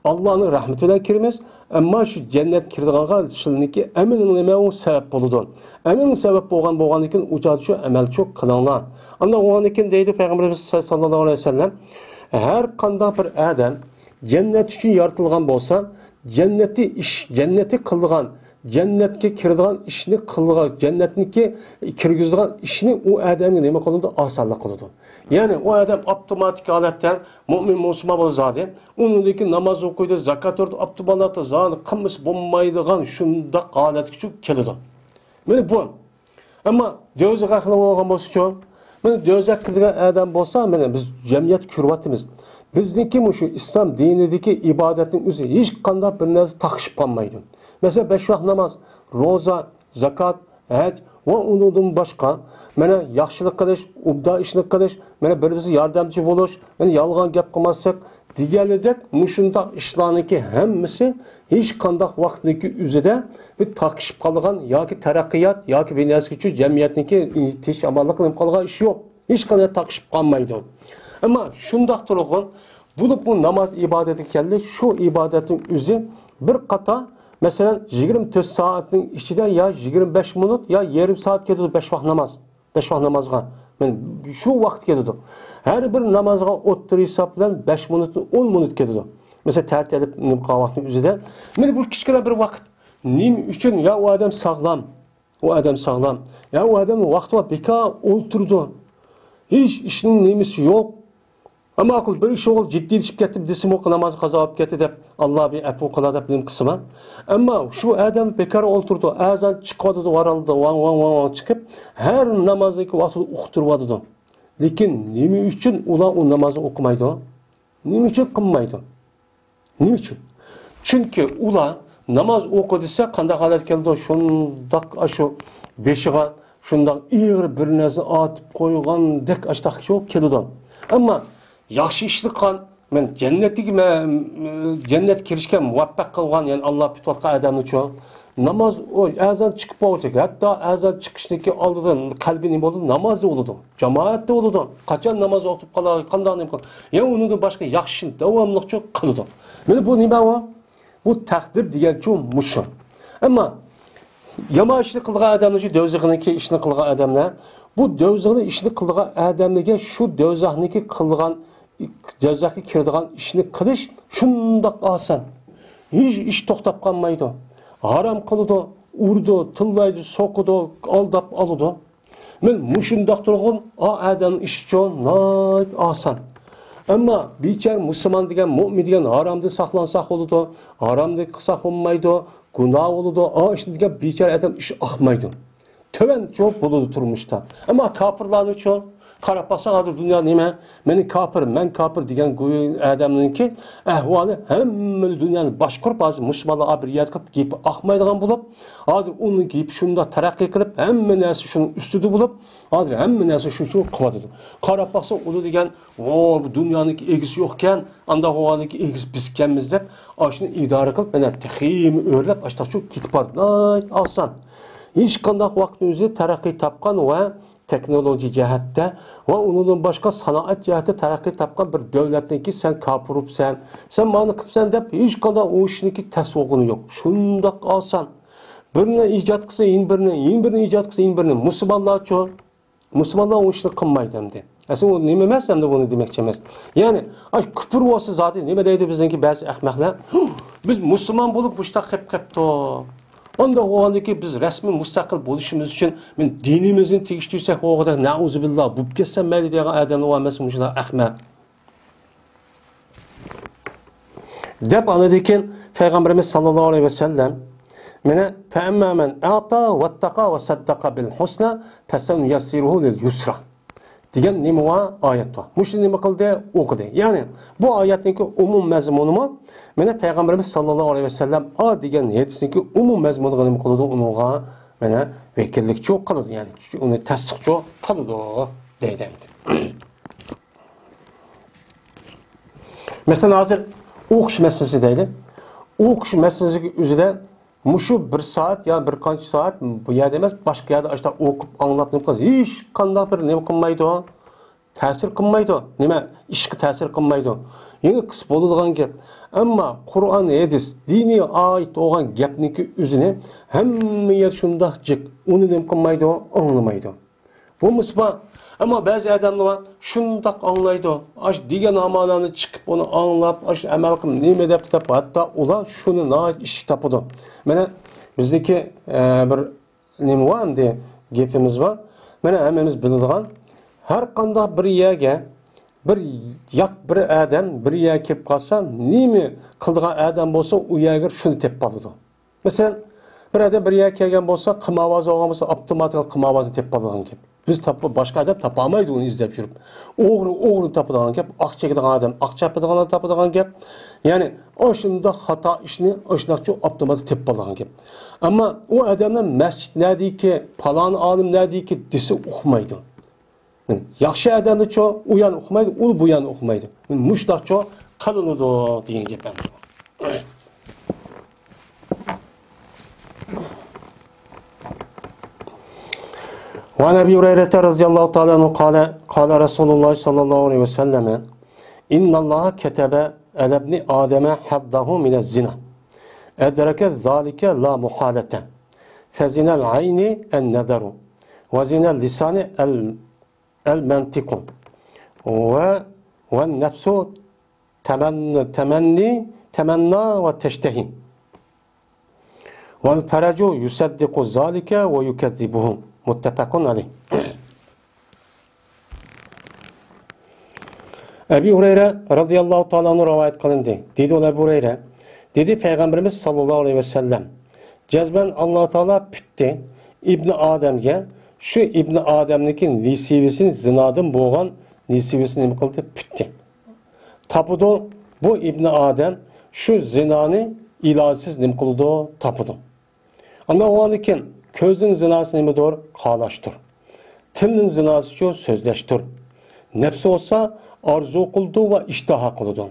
Allah'ın rahmetiyle kirimiz, ama şu cennet kirdiğinga şuniki emelin nime o sebep buludu. Emelin sebep boğan iken ucadı şu emel çok kılınlar. Anda oğan iken deydi Peygamberimiz sallallahu aleyhi ve sellem, her kanda bir adam cennet için yaratılgan bolsa, cenneti kıldıgan, cennetke kirdiğin işini kıldıgan, cennetniki kirgizdiğin işini o adamın nime kılındı? Asanlık kılındı. Yani o adam otomatik haletten mümin Müslüman bolsadı, onundaki namaz okuydu, zakat ordu, optimalatı, zanı, kımız bulmaydıgan şunda haletki şu kelidi. Mene bu. Ama dövizlik akıllı olgan bolsa çoğun, mene dövizlik kirdiğin adam bolsa, mene biz cemiyet kürvatimiz. Bizdeki şu İslam dinideki ibadetin üzü hiç kanda bir narsa takışıp kalmaydı. Mesela 5 vaxt namaz, roza, zakat, hac ve onundan başka mene yaxşılık kılış, ubda işlik kılış, mene birbirimize yardımcı buluş, mene yalgan gap kılmasak, diğerledek muşundaq işlarniki hemmisi hiç kandak vaxtniki üzüde bir takışıp kalgan yoki taraqqiyat yoki binasiki cemiyetniki tiş amallık qilib qalgan iş yok. Hiç kanda takışıp kalmaydı. Ama şundaq turğun, bu namaz ibadeti keldi, şu ibadetin üzü bir qata, mesela 24 saatin içinde ya 25 minut ya yarım saat kedidu 5 vaxt namaz. 5 vaxt namazga. Men şu vaqt kedidu. Her bir namazga o'ttir hesap bilan 5 minut 10 minut kedidu. Mesela tertib qavaqtin üzüde. Men bu kichkina bir vaqt nim uchun ya o adam sağlam. O adam sağlam. Ya o adam vaqti beka o'ltirdi. Hiç işinin nimisi yok. Ama akıl bir iş ol ciddiyleşip ketdi, desim o namazı kaza alıp ketdi deb Allah bir afu qiladi deb benim kısmı. Ama şu adam bekar olturdu, azan çıkmadı, varaldı, van çıkıp her namazdaki vaqtida uqtirwadı. Lekin nima uchun ular o namazı okumaydı? Nima uchun qilmaydi? Nima uchun? Çünkü ular namaz o'qidisa qanday holat keldi, shundaq shu beshiga shundaq ig'ir bir narsa atib qo'ygandek ashtaq shu keldi. Ama yaxshi ishni qilgan, men cennet kirishga muvaffaq qilgan, yani Allah tutgan adamni uchun namoz o azan chiqib bo'lsa, hatto azan chiqishniki oldidan qalbi nima bo'ldi? Namoz bo'ldi. Jamoatda bo'ldi. Qachon namoz o'qib qoladi, qanday nima qiladi? Ya undan boshqa yaxshi davomliqcha qildi. Mana bu nima bu? Bu taqdir degancha mushu. Ammo yomon ishni qilgan odamlar, shu dovzaxniki ishni qilgan odamlar, bu dovzaxni ishni qilgan odamlarga shu dovzaxniki qilgan dovzaxga kiradigan ishni qilish shundoq oson. Hech ish to'xtab qolmaydi. Haram qiladi, urdi, tillaydi, so'qidi, aldab oladi. Men mushundoq turgan odamning ishi uchun oson. Ammo bechar musulmon degan, mu'min degan haramda saqlansa bo'ladi, haramda qilsa bo'lmaydi, gunoh bo'ladi. Ishni degan bechar odam ish oqmaydi. Töven çok bo'ladi turmuşda. Ama kafirlar uchun qarab baxsan, hozir dunyo nima? Meni kafir, men kafir degan odamninki ahvoli hamma dunyoni boshqurib, hozir musulmonlar bir yer qilib gap oqmaydigan bo'lib, hozir uni gap shunda taraqqiy qilib, hamma narsa shuning ustida bo'lib, hozir hamma narsa shu qiladi. Qarab baxsan, u degan, "O, bu dunyoniki egisi yo'q ekan, anda havoniniki egisi biz ekanmiz" deb, shuni idora qilib, mana taxim o'rlab, ashta shu ketib bordi. Oson. Hiç qandaq vaqtimizni taraqqiy topgan va teknoloji jihatda va undan boshqa sanoat jihatda taraqqiy topgan bir davlatniki sen kafirupsan, sen mani qilibsan deb hech qanday o ishniki tasavvuri yo'q. Shundoq oson. Birini ijod qilsa, birini ijod qilsa, birini musulmonlar o ishni qilmaydi endi. Aslında o nima emas, endi buni demoqchi emas. Ya'ni, kufr bo'lsa zoti nima deydi bizniki ba'zi ahmoqlar? Biz musulmon bo'lib bu ishda qilib qapti. Onda oğandaki biz resmi müstakil buluşumuz için men dinimizin tegiştirsek o kadar nauzubillah bu kessem meyli diyen adamın o mesela müşuna ahmak. Dep anladıkken Peygamberimiz sallallahu aleyhi ve sellem mene fe'emmâ men a'ta vettaka ve saddaka bil husna fesen yassiruhu lil yusra. Diyen nima var? Ayet var. Müşri nima kıldı? Okudu. Yani bu ayetteki umum mezmunu mu? Mene Peygamberimiz sallallahu aleyhi ve sellem a degan hadisniki umum mazmuniga nima qiladi? Unuga mene vekillikchi qiladi, ya'ni uni tasdiqchi qiladi. deydi. Mesela hazır o'qish meselesi deydi. O'qish meselesi üzerinde muşu bir saat ya bir kaç saat bu yerda emas, boshqa yerda işte o'qib anglab nima qilasiz? Hech qanday bir nima qilmaydi. Ta'sir qilmaydi. Nima ishga ta'sir qilmaydi. Yeni qis bo'ladigan gap. Ammo Qur'on, hadis, diniy oid bo'lgan gapniki o'zini hamma yer shundoq jiq. Uni nima qilmaydi, anglamaydi. Bu musbat. Ama bazı adamlar var, şundak anlaydı. Aş digen amalarını çıkıp onu anlap, aş amel kılım, neyme de kitap. Hatta ular şunu naat işi tapıdı. Bana bizdeki bir neyme var mı diye gepimiz var. Bana hemimiz bildiğin, her kanda bir yerge, bir yat bir adam, bir yerge kep kalsa, neyme kıldığın adam olsa o yerge şunu teppalıdı. Mesela bir adam bir yerge kelgen olsa, kımavazı olan olsa, optimatik kımavazı teppalıdığın gibi. Biz başka adam tapamaydı onu izlep yürüp. Oğru tapıdığan gap, akçakıdığan adam, akçapıdığan adam tapıdığan gap. Yani o şimdi hata işini, o şimdi optimatik teppalıdığan gap. Ama o adamdan mescid ne diye ki, falan alim ne diye ki, disi okumaydı. Yani, yakşı adamda çoğu uyan okumaydı, o bu yan okumaydı. Yani, muştak çoğu kalınıdı diyen gap. وعن أبي هريرة رضي الله تعالى عنه قال رسول الله صلى الله عليه وسلم إن الله كتب على ابن آدم حظه من الزنا أدرك ذلك لا محالة فزنا العين النذر وزنا اللسان المنطق والنفس تمنى وتشتهي والفرج يصدق ذلك ويكذبه Muttefakun aleyh. Ebu Hureyre radıyallahu ta'ala anhu rivayet kılındı. Dedi o Ebu Hureyre. Dedi Peygamberimiz sallallahu aleyhi ve sellem. Cezben Allah Teala pütti İbni Adem'ge şu İbni Adem'deki nisibisini zinadan boğan nisibisini mi kıldı? Pütti. Tapudu bu İbni Adem şu zinanı ilahsiz nim kıldı tapudu. Ama o an iken Közün zinası nemi doğru? Kalaştır. Tilin zinası şu sözleştir. Nefsi olsa arzu kıldı ve iştaha kıldı.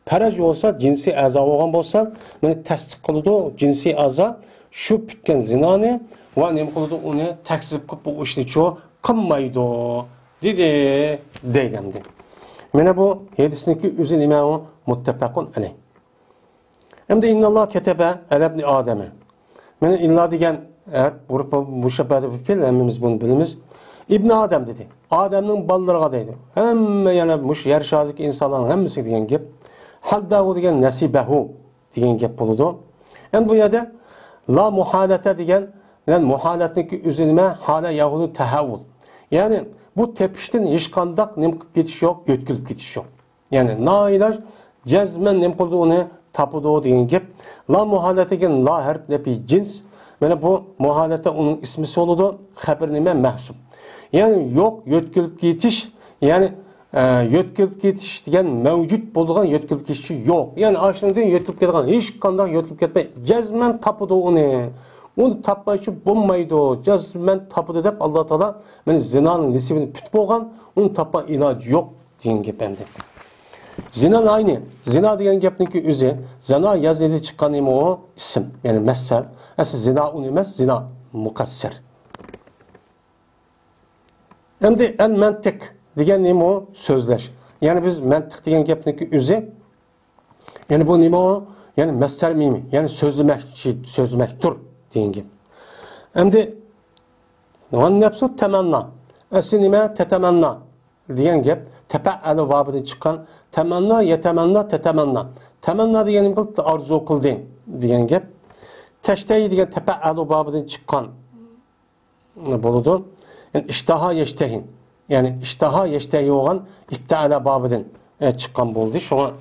Pereci olsa cinsi aza olan olsa beni tasdik kıldı cinsi aza şu bütken zinanı ve nemi kıldı onu tekzip kılıp bu işini çoğu kılmaydı. Dedi deylemdi. Mene bu hadisindeki üzün imamı muttefakun aleyh. Hem de innallah ketebe elebni Adem'e. Mene illa diyen eğer bu şebede bir fil hemimiz bunu bilimiz. İbn Adem dedi. Adem'nin ballarına dedi. Hem yani muş yer şahideki insanların hemmisi diyen gep. Haddahu diyen nesibehu diyen gep buludu. Yani bu yerde la muhalete diyen yani muhaletindeki üzülme hale yahudu tehavvul. Yani bu tepiştin hiç kandak nemkip geçiş yok, götkülüp geçiş yok. Yani na ilaç cezmen nemkuldu onu tapudu diyen gep. La muhalete diyen la harf nepi cins. Yani bu muhalete onun ismisi oludu. Habernime mahsub. Yani yok yötkülüp geçiş. Yani yötkülüp geçiş diyen mevcut bulduğun yötkülüp geçişi yok. Yani aşırı değil yötkülüp geçiş. Hiç kandan yötkülüp geçmey. Cezmen tapudu onu. Onu tapmayıcı bulmaydı. Cezmen tapudu deyip Allah Teala yani zinanın nisibini püt boğan onu tapma ilacı yok diyen gibi. Zina aynı. Zina diyen gepniki üzü. Zina yazılı çıkan ima o isim. Yani mesel. Asıl zina unimez. Zina mukasser. Hem de el mentik diyen ima o sözleş. Yani biz mentik diyen gepniki üzü. Yani bu ima o yani mesel mimi. Yani sözlemektir diyen gibi. Hem de van nefsu temenna. Asıl nime tetemenna diyen gep. Tepe'alı babından çıkan temenna, yetemenna, tetemenna. Temenna diyenim kıldı, arzu kıldı diyen gep. Teştehi diyen tepe'alı babından çıkan buludu. Yani iştaha yeştehin. Yani iştaha yeştehi olan ipta'ala babından çıkan buldu. Şu an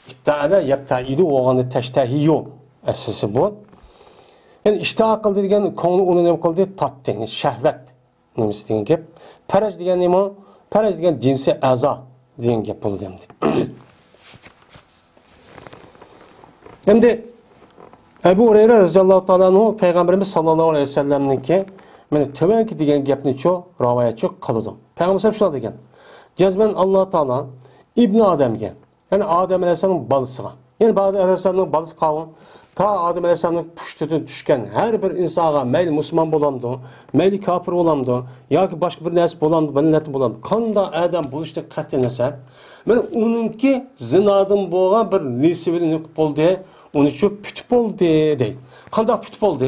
ipta'ala yepta'ilu olanı teştehiyo esası bu. Yani iştaha kıldı diyen konu onu ne kıldı? Tattı. Yani şehvet. Nemisi diyen gep. Perec diyen neyim o? Perec diyen cinsi aza diyen gep oldu demdi. Hem de Ebu Hureyre radıyallahu ta'ala anhu Peygamberimiz sallallahu aleyhi ve sellem'ninki yani tövenki diyen gepni çoğu ravaya çok kalıdı. Peygamber şuna degan. Cezmen Allah Taala İbn Adem'ge, yani Adem Aleyhisselam'ın balısıga. Yani Adem Aleyhisselam'ın balısı kavun, ta Adem Aleyhisselam'ın puştudan düşken her bir insana meyli Müslüman bolamdı, meyli kafir bolamdı, ya ki başka bir nesip bolamdı, milletin bolamdı. Kanda Adem buluşta katlen eser. Yani onunki zinadan boğan bir nisibili nüküp oldu, onun için pütüp oldu değil. Kanda pütüp oldu.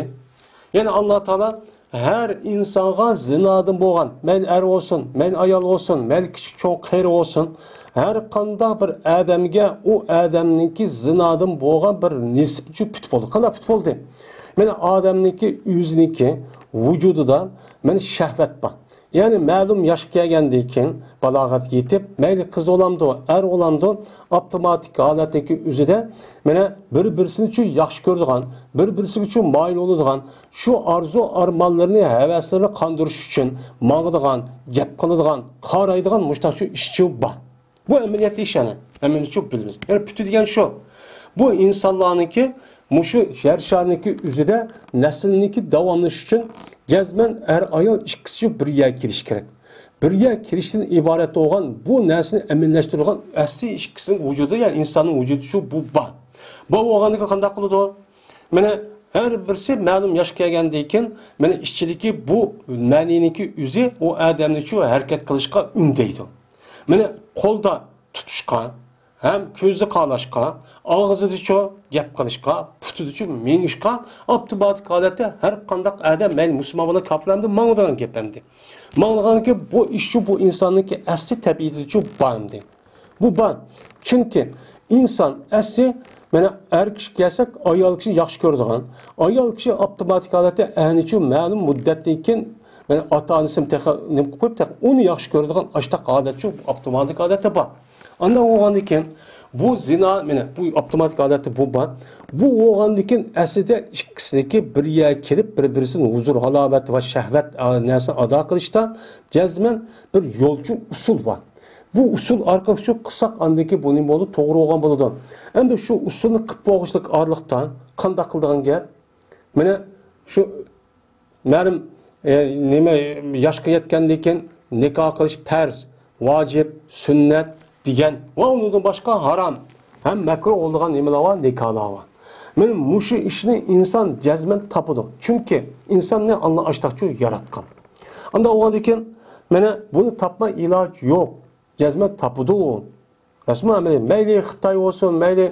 Yani Allah Teala her insana zinadan boğan, meyli er olsun, meyli ayal olsun, meyli küçük çoğun kayır olsun, her kanda bir Adem'ge o Adem'ninki zinadan boğan bir nisipçi pütüp oldu. Kanda pütüp oldu. Yani Adem'ninki yüzünki vücududan yani şehvet var. Yani məlum yaş gəlgəndikən balağat yetib, məyli kız olamdı, er olamdı, avtomatik halətdəki üzüdə mənə bir-birisini üçün yaxşı gördüğən, bir-birisi üçün mail oludğan, şu arzu armanlarını, həvəslərini qandırış üçün mağdığan, gəp qılıdığan, qaraydığan müştəşü işçi var. Bu əməliyyatı iş yəni, əməliyyatı çox biliriz. Yəni pütü deyən şu, bu insanlarınki, muşu şərşarınki üzüdə nəsilindeki davamlış üçün cezmen er ayol ikisi birga kelish kerak. Birga kelishdan iborat bo'lgan bu narsani aminlashtirgan asli ikkisining vujudi, yani insonning vujudi shu bu bor. Bu bo'lganligi qanday qiladi? Mana her birisi ma'lum yoshga kelgandan keyin mana ishchidagi bu ma'niniki o'zi u odamni shu harakat qilishga undaydi. Mana qo'lda tutishga, hem ko'zni qalashga, ağzıda şu gap qilishga, putida şu mengishga, avtomatik holatda har qanday odam men musulmon bo'lib kaplandı, mang'digan gapamdi. Mang'diganki bu ish shu bu insonniki asli tabiati shu bordi. Bu bor. Chunki inson asli mana er kishi kelsak, ayol kishi yaxshi ko'radigan, ayol kishi avtomatik holatda ayni shu ma'lum muddatdan keyin mana ota-onasi nim qo'yib, uni yaxshi ko'radigan ashtaq holat shu avtomatik holatda bor. Ondan olgandan keyin bu zina, bu avtomatik adeti bu var. Bu oğandikin aslida ikkisiniki birga kelib bir-birisinin huzur, halovat ve şehvet narsani ado qilishda jazman bir yo'lchi usul var. Bu usul orqali shu qilsak andaki bu nima bo'ladi, to'g'ri bo'lgan bo'ladi. Endi shu usulni qilib qo'yishlik orliqdan qanday qildigan gap? Mana shu ma'lum nima yoshga yetgandan keyin nikoh qilish farz, vojib, sunnat degan va undan boshqa haram ham makruh bo'lgan nimalar bor, nikohlar bor. Mana mushu ishni inson jazman topadi. Chunki insonni Alloh ashtaqchu yaratgan. Unda o'g'adi ekan, mana buni topma iloj yo'q. Jazman topadi u. Rasman mayli Xitoy bo'lsin, mayli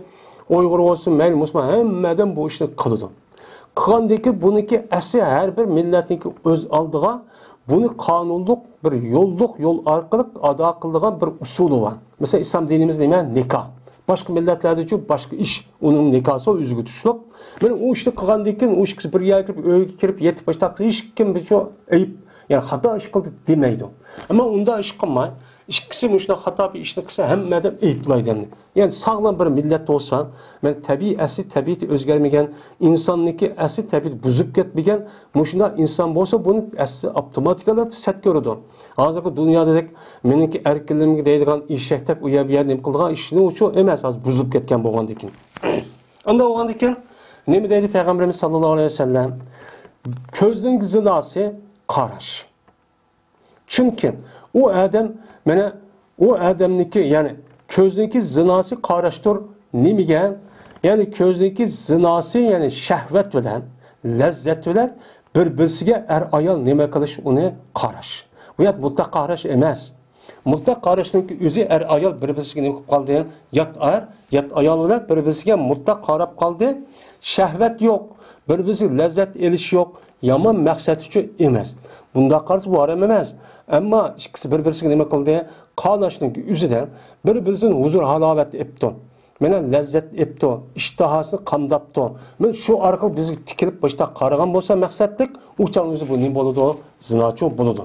Uyg'ur bo'lsin, mayli musulmon hammadan bu ishni qiladi. Qilgandiki buniki asli har bir millatniki o'z oldiga bunu kanunluk bir yolluk yol arkalık ada kıldıgan bir usulü var. Mesela İslam dinimiz neyme? Nikah. Başka milletlerde çok başka iş. Onun nikahı o üzgü tuşluk. Ben o işte kıgandayken o işkisi bir yer kirip, öğü kirip, yetip başta hiç kim bir şey ayıp, yani hata iş kıldı demeydi. Ama onda iş kılmay. İşkisi müşne hata bir işini kısa hem medem ayıplaydı. Yani sağlam bir millet olsan, ben tabi asli tabiati özgermegen, insanniki asli tabiati buzup ketmegen, müşne insan olsa bunu asli otomatik olarak set görürdü. Hazırki dünyada dek, meniki erkeklerimge deydiğen işektek uyab yerdim kıldıgan işini uçu emez az buzup ketken boğan dikin. Onda boğan dikin, ne mi dedi Peygamberimiz sallallahu aleyhi ve sellem? Közün zinası karaş. Çünkü o adam mana o adamniki yani közdeki zinası qaraşdır nimiga? Yani közdeki zinası yani şehvet bilen, lezzet bilen bir-birisiga er ayol nima qilish uni qarash. Bu yat mutlaq qarash emas. Mutlaq qarashning o'zi er ayol bir-birisiga nima qilib qoldi? Yat ayol bilan bir-birisiga mutlaq qarab qoldi. Shahvat yo'q, bir-birisiga lezzet elish yo'q, yomon maqsad uchun emas. Bunda qarash bu haram emas. Ama ikisi bir-birisiga nima qildi? Qanashning o'zidan bir-birisini huzur halovat etdi. Mena lezzet etdi, ishtahasini qamdabdi. Men shu orqali bizga tikilib boshda qaragan bo'lsa maqsadlik, o'chan o'zi bu nima bo'ladi? Zinochi bo'ladi.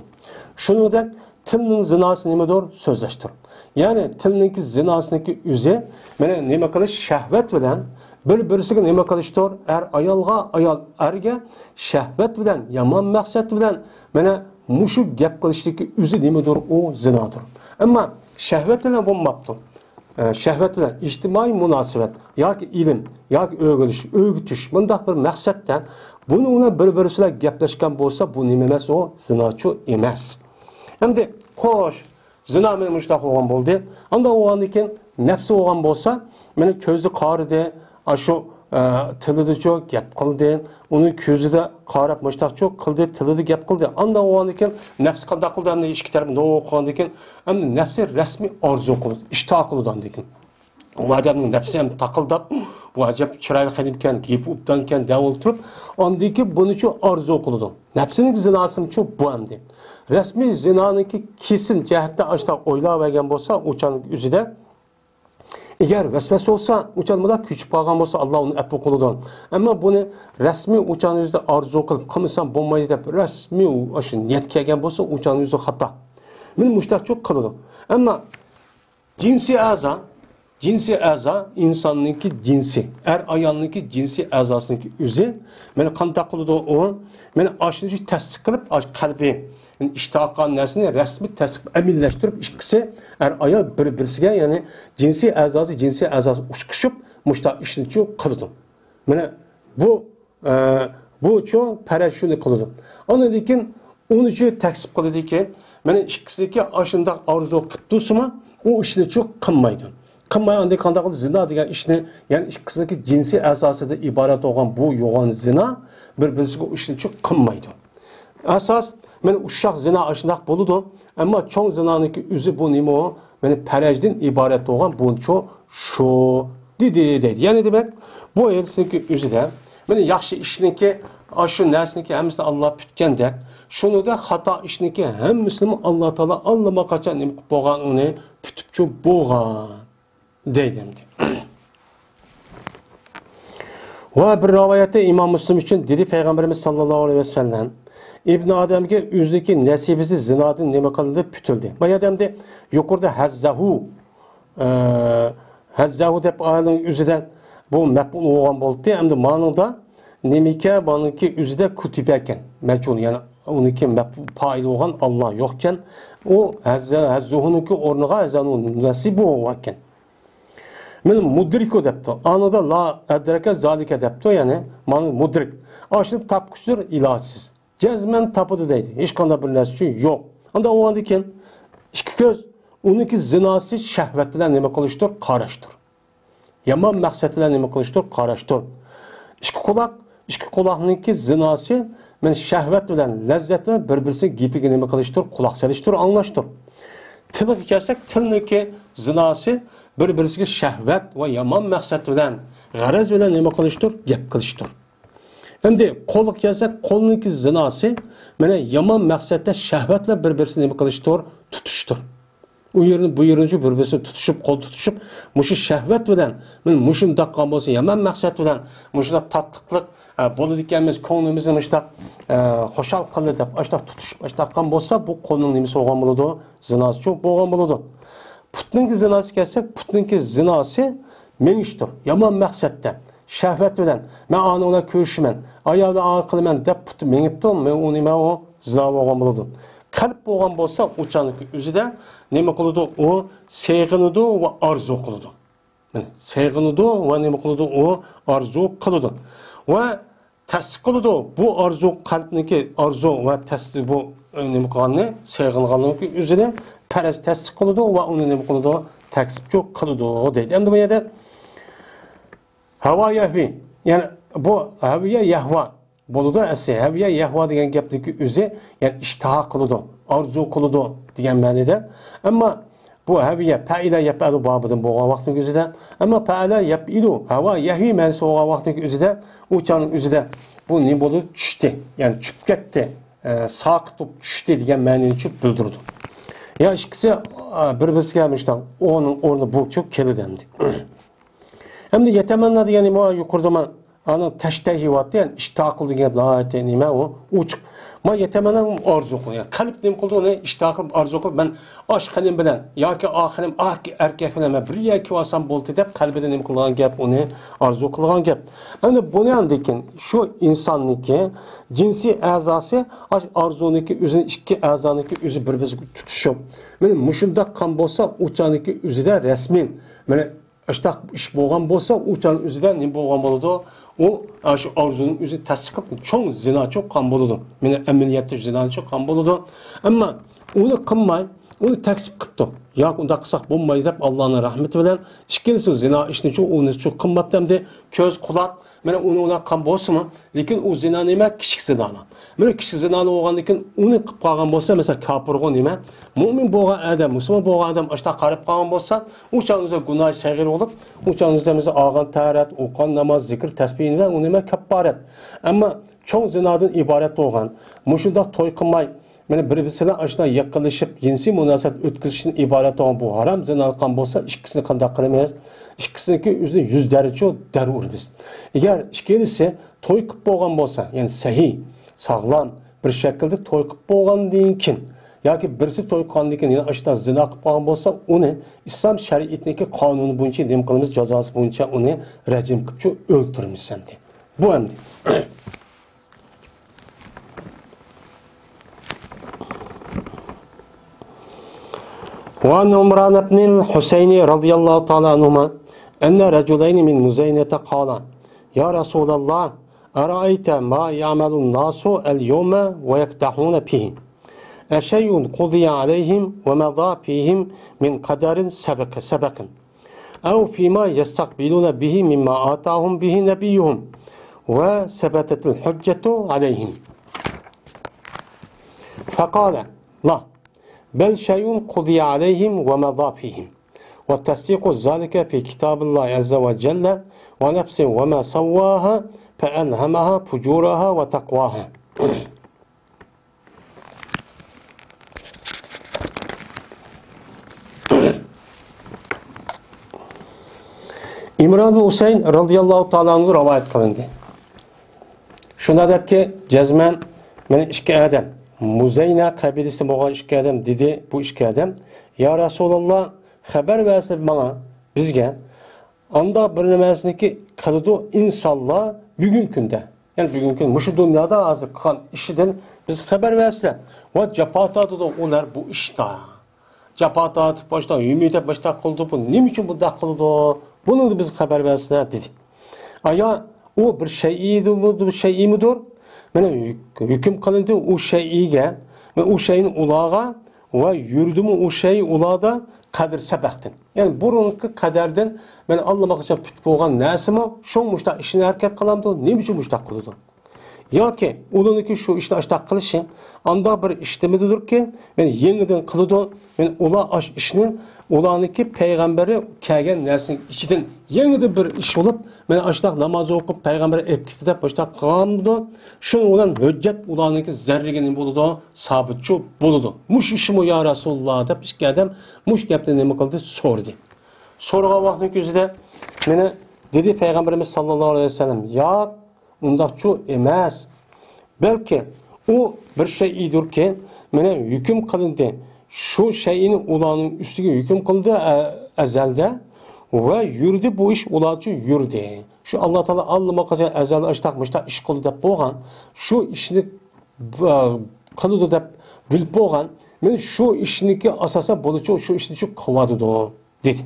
Shuningdek, tilning zinosi nimadir? So'zlashdir. Ya'ni tilning zinosiniki o'zi mena nima qilish shahvat bilan bir-birisiga nima qilishdir? Er ayolga, ayol erga shahvat bilan, yomon maqsad bilan mena mushu gap qilishligi o'zi nimadir? O zinodir. Ama shahvat bilan bo'lmabdi. Shahvat bilan ijtimoiy munosabat yoki ilm yoki o'rgatish bunday bir maqsaddan buni bir-birisiga gaplashgan bo'lsa bu nima emas, o zinochi emas. Endi xo'sh, zina meni mushtaq bo'lgan bo'ldi. Unda o'g'andan keyin nafsi bo'lgan bo'lsa, meni ko'zi qaridi, shu tilida cho'k gap qildi, uni ko'zida qarab mushtaq cho'k qildi, tilida gap qildi. Unda o'g'andan keyin nafsi qanday qildi? Endi ikki tarafni o'qigandan keyin endi nafsi rasmiy orzu qildi, ishtoq qildi undan keyin. O adamning nafsi ham taqildab, bu ajab chiroyli qilibkan, kiyib ubdankan davol turib, ondiki bunichi orzu qildi. Nafsining zinosi bu hamdi. Rasmiy zinoniki kesin jihatda ashta o'ylab olgan bo'lsa, o'chaning o'zida agar vasvasa bo'lsa, o'chanmada kuchib qolgan bo'lsa, Alloh uni afv qiladi. Ammo buni rasmiy o'chaning o'zida orzu qilib, qilmasam bo'lmaydi deb rasmiy o'sha niyat kelgan bo'lsa, o'chaning o'zi xato. Men mushtaqchoq qiladi. Ammo jinsi a'zo insonniki jinsi, ayolniki jinsi a'zosiniki o'zi meni qanday qiladi u? Meni ashuncha tasdiq qilib, qalbi ishtoqan narsani rasmiy tasdiq amillashtirib, ikkisi ayol bir-birisiga, ya'ni jinsi a'zosi ushqishib, mushtaq ishni qiladi. Mana bu uchun faraj shuni qiladi. Ondan keyin uni taksib qiladiki, mana ikkisiniki ashunday orzu qilib tursimi, u ishni qilmaydi. Qilmay anda qanday qilib zina degan ishni, ya'ni ikkisiniki jinsi asosida iborat bo'lgan bu yo'g'on zina bir-birisiga ishni qilmaydi. Asos men uşaq zina ashunaq bo'ladi, ammo cho'ng zinaniki o'zi bu nima? Meni farajdan iborat bo'lgan buncho shu deydi. Ya'ni demak, bu elsiniki o'zida meni yaxshi ishniki, shu narsaniki hammasini Alloh tutgandek, shunida xato ishniki hammasini Alloh taolo allama qachon nima qilib bo'lgan uni tutib bo'lgan deydi. Va bir rivoyatda Imom Muslim uchun dedi Payg'ambarimiz sallallohu alayhi vasallam, İbn Adem'ge üzdeki nesibisi zinadan nima qildi putildi. Bu adamda yuqorida hazzahu deb ayolning o'zidan bu maf'ul bo'lgan bo'ldi. Endi ma'noda nimika buniki o'zida kutib ekan. Majhul, ya'ni uniki maf'ul fa'il bo'lgan Alloh yo'q ekan. U hazzuhuniki o'rniga hazanun nasibi bo'lgan ekan. Men mudriku debdi. Anada la adraka zalika debdi, ya'ni ma'no mudrik. Ashni topqishdir ilojsiz. Cezmen tapıdı deydi. Hiç qanday bir narsa yo'q. Anda o'g'andan keyin ikki ko'z uniki zinosi shahvat bilan nima qilishdir? Qarashdir. Yomon maqsad bilan nima qilishdir? Qarashdir. Ikki quloqniki zinosi men shahvat bilan, lazzat bilan bir-birisiga gapiga nima qilishdir? Quloq solishdir, anglashdir. Tilga kelsak, tilniki zinosi bir-birisiga shahvat va yomon maqsad bilan, g'araz bilan nima qilishdir? Gap qilishdir. Endi qo'lga kelsak, qo'lniki zinosi mana yomon maqsadda shahvatla bir-birini nima qilishdir? Tutishdir. U yerni bu yerini bir-birini tutishib, qo'l tutishib, mushu shahvat bilan, men mushundaq qon bo'lsa, yomon maqsad bilan, mushunda tatliqlik bo'ladi ekanmiz, ko'nglimizni mushtaq xo'shal qildi deb, ashtaq tutishib, ashtaq qon bo'lsa, bu qo'lning nimasi bo'lgan bo'ladi? Zinosi bo'lgan bo'ladi. Putningki zinosi kelsak, putningki zinosi mengishdir, yomon maqsadda. Şəhvət bilan men onunla ko'rishiman, ayolni aql qilaman deb puti mengibdim, men uni o zina bo'lgan bo'ldim. Qalb bo'lgan bo'lsa, o'chaniki o'zida nima qiladi? U sevg'inidi va orzu qiladi. Sevg'inidi va nima qiladi? U orzu qiladi. Va tasdiq qiladi. Bu orzu qalbniki orzu va tasdiq bu nima qilganni, sevg'inganligi o'zida faraj tasdiq qiladi va uni nima qiladi? Taksibchi qiladi deydi. Endi bu yerda hava yahvi, yani bu haviye yahva boluda esi, haviye yahva degan gapniki o'zi, yani ishtaha qiladi, orzu qiladi degan ma'noda. Ammo bu haviye fa'ila yafalu bobidan bo'lgan vaqtning o'zida, ammo fa'ala yafilu, hava yahvi ma'nosi bo'lgan vaqtning o'zida, o'chaning o'zida bu ne bo'ldi? Tushdi, yani tushib ketdi, saqitib tushdi degan ma'noni bildirdi. Ya ikkisi bir-biriga mushta o'ning o'rni bu çok keladi. Hem de yetemenna degani ma yuqorida men ana tashtahi vatdi, yani ishtoq degan gap nima u? Uchiq. Ma yetemenna orzu qilgan. Yani qalb nim qildi uni ishtoq qilib orzu qilib, men oshqanim bilan yoki oxirim erkak bilan bir yoki olsam bo'ldi deb qalbida nim qilgan gap, uni orzu qilgan gap. Endi buni andikin shu insonniki jinsi a'zosi orzuniki o'zini ikki a'zoniki o'zi bir-biriga tutishib, men mushundaq qon bo'lsa, o'chaniki o'zida rasmiy mana ashtaq ish bo'lgan bo'lsa, o'chan o'zida nima bo'lgan bo'ladi? U shu orzuning o'zi tasdiq qilib, cho'ng zino cho'qqan bo'ladi. Meni amaliyotda zino cho'qqan bo'ladi. Ammo uni qilmay, uni taksib qilibdi. Yo'q, unda qilsak bo'lmaydi deb Allohning rahmati bilan ikkinchisi zina ishni shu uni shu qimmatdamdi ko'z quloq mana uni qilgan bo'lsa-mu, lekin u zina nima? Kichik zina. Mana kichik zinani bo'lgandan keyin uni qilib qolgan bo'lsa, masalan, kafirga nima? Mo'min bo'lgan odam, musulmon bo'lgan odam ashta qarab qolgan bo'lsa, u chog'da gunoh sag'ir bo'lib, u chog'da mesela olgan tarat, o'qigan namoz, zikr, tasbih va u nima kafarat. Ammo cho'ng zinadan iborat bo'lgan, mushunda to'y qilmay mana bir-birisidan ashta yaqinlashib, jinsiy munosabat o'tkazishdan iborat bo'lgan bu harom zina qilgan bo'lsa, ikkisini qanday qilamiz? İkkisiniki o'zini 100 daraja dar uramiz. Agar ikkinchisi to'y qilib bo'lgan bo'lsa, ya'ni sahih, sog'lom bir shaklda to'y qilib bo'lgandan keyin yoki birisi to'y qilgandan keyin yana ashta zina qilib qolgan bo'lsa, uni islom shariatiniki qonuni bo'yicha nima qilamiz? Jazosi bo'yicha uni rajim qilib o'ldiramiz endi. Bu endi. وعن عمران بن الحسين رضي الله تعالى عنهما أن رجلين من مزينة قالا يا رسول الله أرأيت ما يعمل الناس اليوم ويقدحون فيه أشيء قضي عليهم ومضى فيهم من قدر سبق أو فيما يستقبلون به مما آتاهم به نبيهم وثبتت الحجة عليهم فقال لا بل شيء قضي عليهم ومضى فيهم والتصديق ذلك في كتاب الله عز وجل ونفس وما سواها فألهمها فجورها وتقواها İmran Hüseyin radıyallahu ta'ala anhu rivayet kılındı. Şuna der ki cezmen beni iki adam Muzeyna kabilesi bo'lgan ikki adam dedi bu ikki adam ya Rasululloh xabar bersin bana bizga anda bir nimasiniki qiladi insonlar bugungi kunda ya'ni bugungi kun mushu dunyoda hozir qilgan ishidan biz xabar bersinlar va jafo tortadi ular bu ishda jafo tortib boshdan umid boshda qildi bu nima uchun bunday qildi buni biz xabar bersinlar dedi aya u bir shay'imidir mana hukm qilindi u shay'iga va u shay'in ulaga va yurdimi u shay ulada qadr sabaqtin. Ya'ni burunki qadardan men Allohga put bo'lgan narsimi, shu mushta ishni harakat qilamdi, nima uchun mushta qiladi? Yoki ularniki shu ishni ashta qilishi anda bir ishtimidirki, men yangidan qiladi, men ular ash ishni ularniki payg'ambari kelgan narsaning ichidan yangidan bir ish bo'lib, men ashta namoz o'qib payg'ambar aytdi deb boshqa qilgandim. Shuning bilan hujjat ularniki zarriga nima bo'ladi? Sabitchi bo'ladi. Mush ishmi ya Rasululloh deb ikki odam mush gapni nima qildi? So'rdi. So'rgan vaqtning o'zida meni dedi payg'ambarimiz sallallohu alayhi vasallam, "Yo'q, undaqchu emas. Balki u bir shaydirki, meni hukm qilindi. Shu shayni ularning ustiga hukm qildi azalda va yurdi bu ish ular uchun yurdi. Shu Alloh taolo allaqachon azal ashtaqmishda ish qildi deb bo'lgan. Shu ishni qildi deb bilib bo'lgan. Men shu ishniki asosan bo'lishi shu ishni shu qiladi dedi.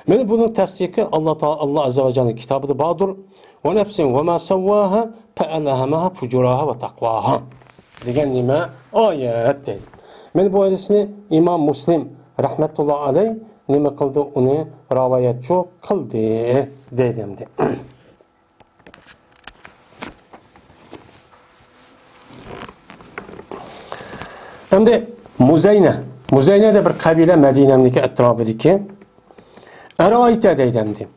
Men buning tasdiqi Alloh taolo Alloh azza va jalla kitobida bordir. Va nafsin va ma sawwaha fa alhamaha fujuraha va taqwaha. Degan nima oyat dedi. Men bu hadisni İmam Muslim rahmetullah alayh nima qildi uni rivoyatchi qildi dedimdi. Endi Muzayna da bir qabila Madinamniki atrofidagi Araayta deydimdi.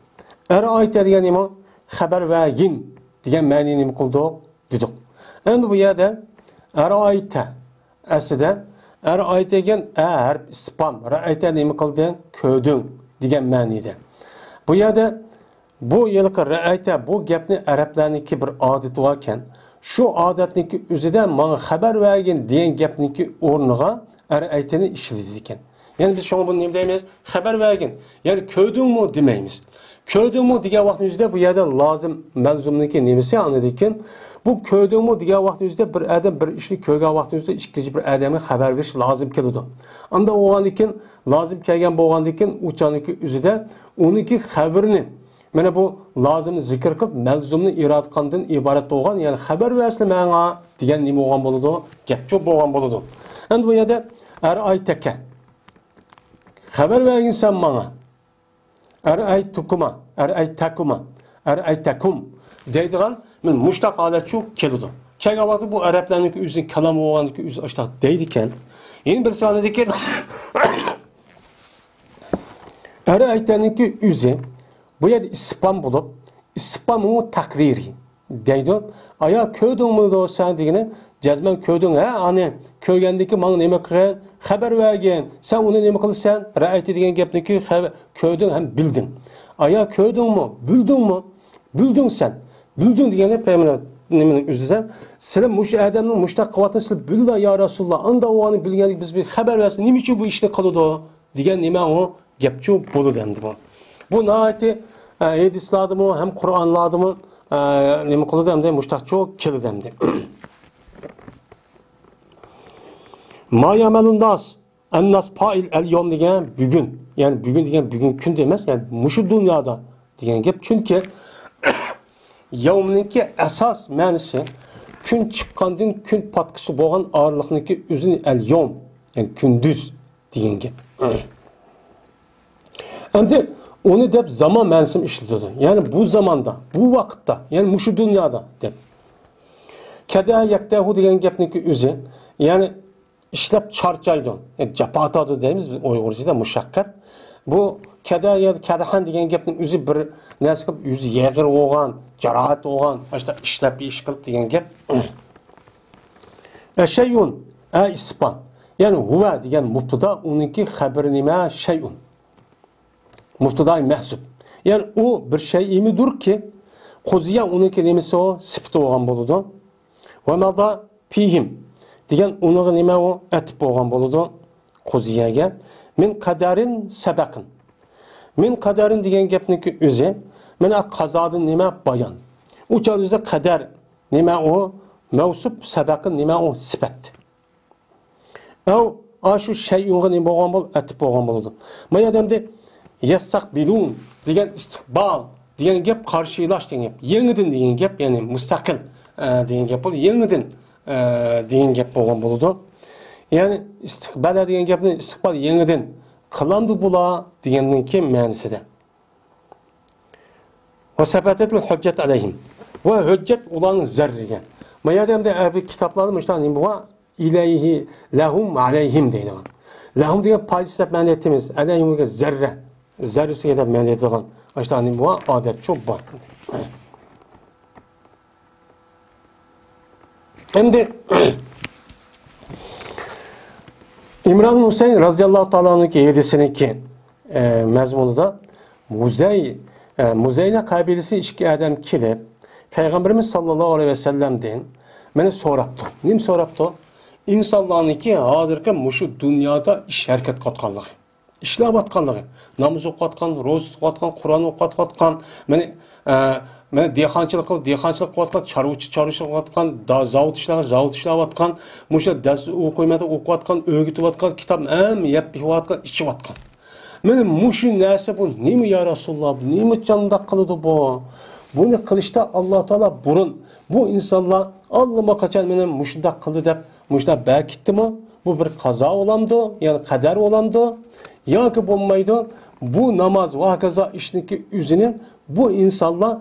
Araayta degan nima? Xabar vergin degan ma'noni nima qildi dedik. Endi bu yerda Araayta aslida Araayta degan harf ispan, Raayta nima qildi? Ko'rding degan ma'noda. Bu yerda bu yilqi Raayta bu gapni arablarniki bir odati bor ekan. Shu odatniki o'zida menga xabar vergin degan gapniki o'rniga Araaytani ishlaydi ekan. Yani biz şuna bunu ne deyimiz? Xabar vergin. Yani ko'rdingmi demaymiz. Ko'rdingmi degan vaqtimizda bu yerda lozim manzumniki nimasi anladikin. Bu ko'rdingmi degan vaqtimizda bir odam bir ishni ko'rgan vaqtimizda ikkinchi bir odamga xabar berish lozim keladi. Unda o'g'andikin lozim kelgan bo'lgandikin uchaniki o'zida uniki xabarini mana bu lozimni zikr qilib manzumni irod qilgandan iborat bo'lgan, ya'ni xabar bersin menga degan nima bo'lgan bo'ladi? Gapchi bo'lgan bo'ladi. Endi bu yerda ar aytaka Xabar vergin sen bana. Er'aytakum deydigan men mushtaq holat shu keladi. Kelgan vaqtda bu arablarning o'zining kalami bo'lganligi o'zi ashtaq deydikan. Endi bir sonidagi er'aytaniki o'zi bu yerda ispan bo'lib, ispan u taqriri deydi. Aya ko'rdingmi sen degani jazman ko'rding ha, ani ko'rgandiki menga nima qilgan? Xabar vergin. Sen uni nima qilsan? Ra'ayti degan gapniki ko'rding ham bilding. Aya ko'rdingmi? Bildingmi? Bilding sen. Bilding degani payg'ambar nimaning o'zidan sizlar mush odamning mushtaq qilyapti, sizlar bildi ya Rasululloh. Unda o'g'ani bilganlik biz bir xabar versin. Nima uchun bu ishni qiladi degan nima u gapchu bo'ldi endi bu. Bu nihoyatda hadislardimi ham Qur'onlardimi nima qiladi endi mushtaqchu keldi endi. Ma yamalun nas annas fa'il al-yawm degan bugun. Yani bugün degan bugun kun emas, yani mushu dunyoda degan gap. Chunki yawmniki asos ma'nosi kun chiqqandan kun patqishi bo'lgan orliqniki o'zini al-yawm, yani kunduz degan gap. Endi onu deb zaman ma'nosini ishlatadi. Yani bu zamanda, bu vaqtda, yani mushu dunyoda deb. Kada yaktahu degan gapniki o'zi, yani ishlab charchaydi. Yani japatadi deymiz biz Uyg'urchada mushaqqat. Bu kadahan degan gapning o'zi bir narsa qilib yuzi yag'ir bo'lgan, jarohat bo'lgan, boshqa ishlab ish qilib degan gap. Shay'un ispan. Yani huwa degan mubtada, uniki xabari nima shay'un. Mubtada mahsub. Yani o bir şeyimidir ki qo'ziya uniki nimasi o sifati bo'lgan bo'ladi. Va mada fihim degan uniga nima o atib bo'lgan bo'ladi qo'ziyaga. Min qadarin sabaqin. Min qadarin degan gapniki o'zi mana qazodan nima bayon. U joyda qadar nima o mavsuf, sabaqin nima o sifat. Shu shay'unga nima bo'lgan bo'l, atib bo'lgan bo'ladi. Mana odamda yastaqbilun degan istiqbal degan gap qarshilash degan gap. Yangidan degan gap, ya'ni mustaqil degan gap bo'ladi. Yangidan degan gap bo'lgan bo'ladi. Yani istiqbal degan gapni istiqbal yangidan qilamdi bular degandan keyin ma'nosida. Va sabatatul hujjat alayhim. Va hujjat ularning zarriga. Mana hamda bu kitoblarda mushtaning bu ilayhi lahum alayhim deydi. Lahum degan paysiz ma'no etimiz. Alayhimga zarra. Zarrasiga deb ma'no etgan. Mushtaning bu odat çok bor. Endi İmran Hüseyin radıyallahu ta'ala'nın hadisindeki mezmununda Muzeyne kabilesi iki adam kilip Peygamberimiz sallallahu aleyhi ve sellem'den beni soraptı. Nim soraptı? İnsanların ki hazırki muşu dünyada iş hareket katkanlığı. İşler batkanlığı. Namaz okatkan, roz okatkan, Kur'an okatkan, beni dehqonchilik qilayotgan, chorvachilik qilayotgan, zavod ishlayotgan, musha dars o'qimada o'qiyotgan, o'rgatayotgan, kitob ham yeb yeyotgan, ichayotgan. Mana mushu narsa bu nima ya Rasululloh, nima chanda qiladi bu? Buni qilishda Alloh taolo burun bu insonlar Alloh qachon meni mushunda qildi deb mushunda bakitdimi? Bu bir qazo olamdi, ya'ni qadar olamdi yoki bo'lmaydi. Bu namoz va hokazo ishniki o'zining bu insonlar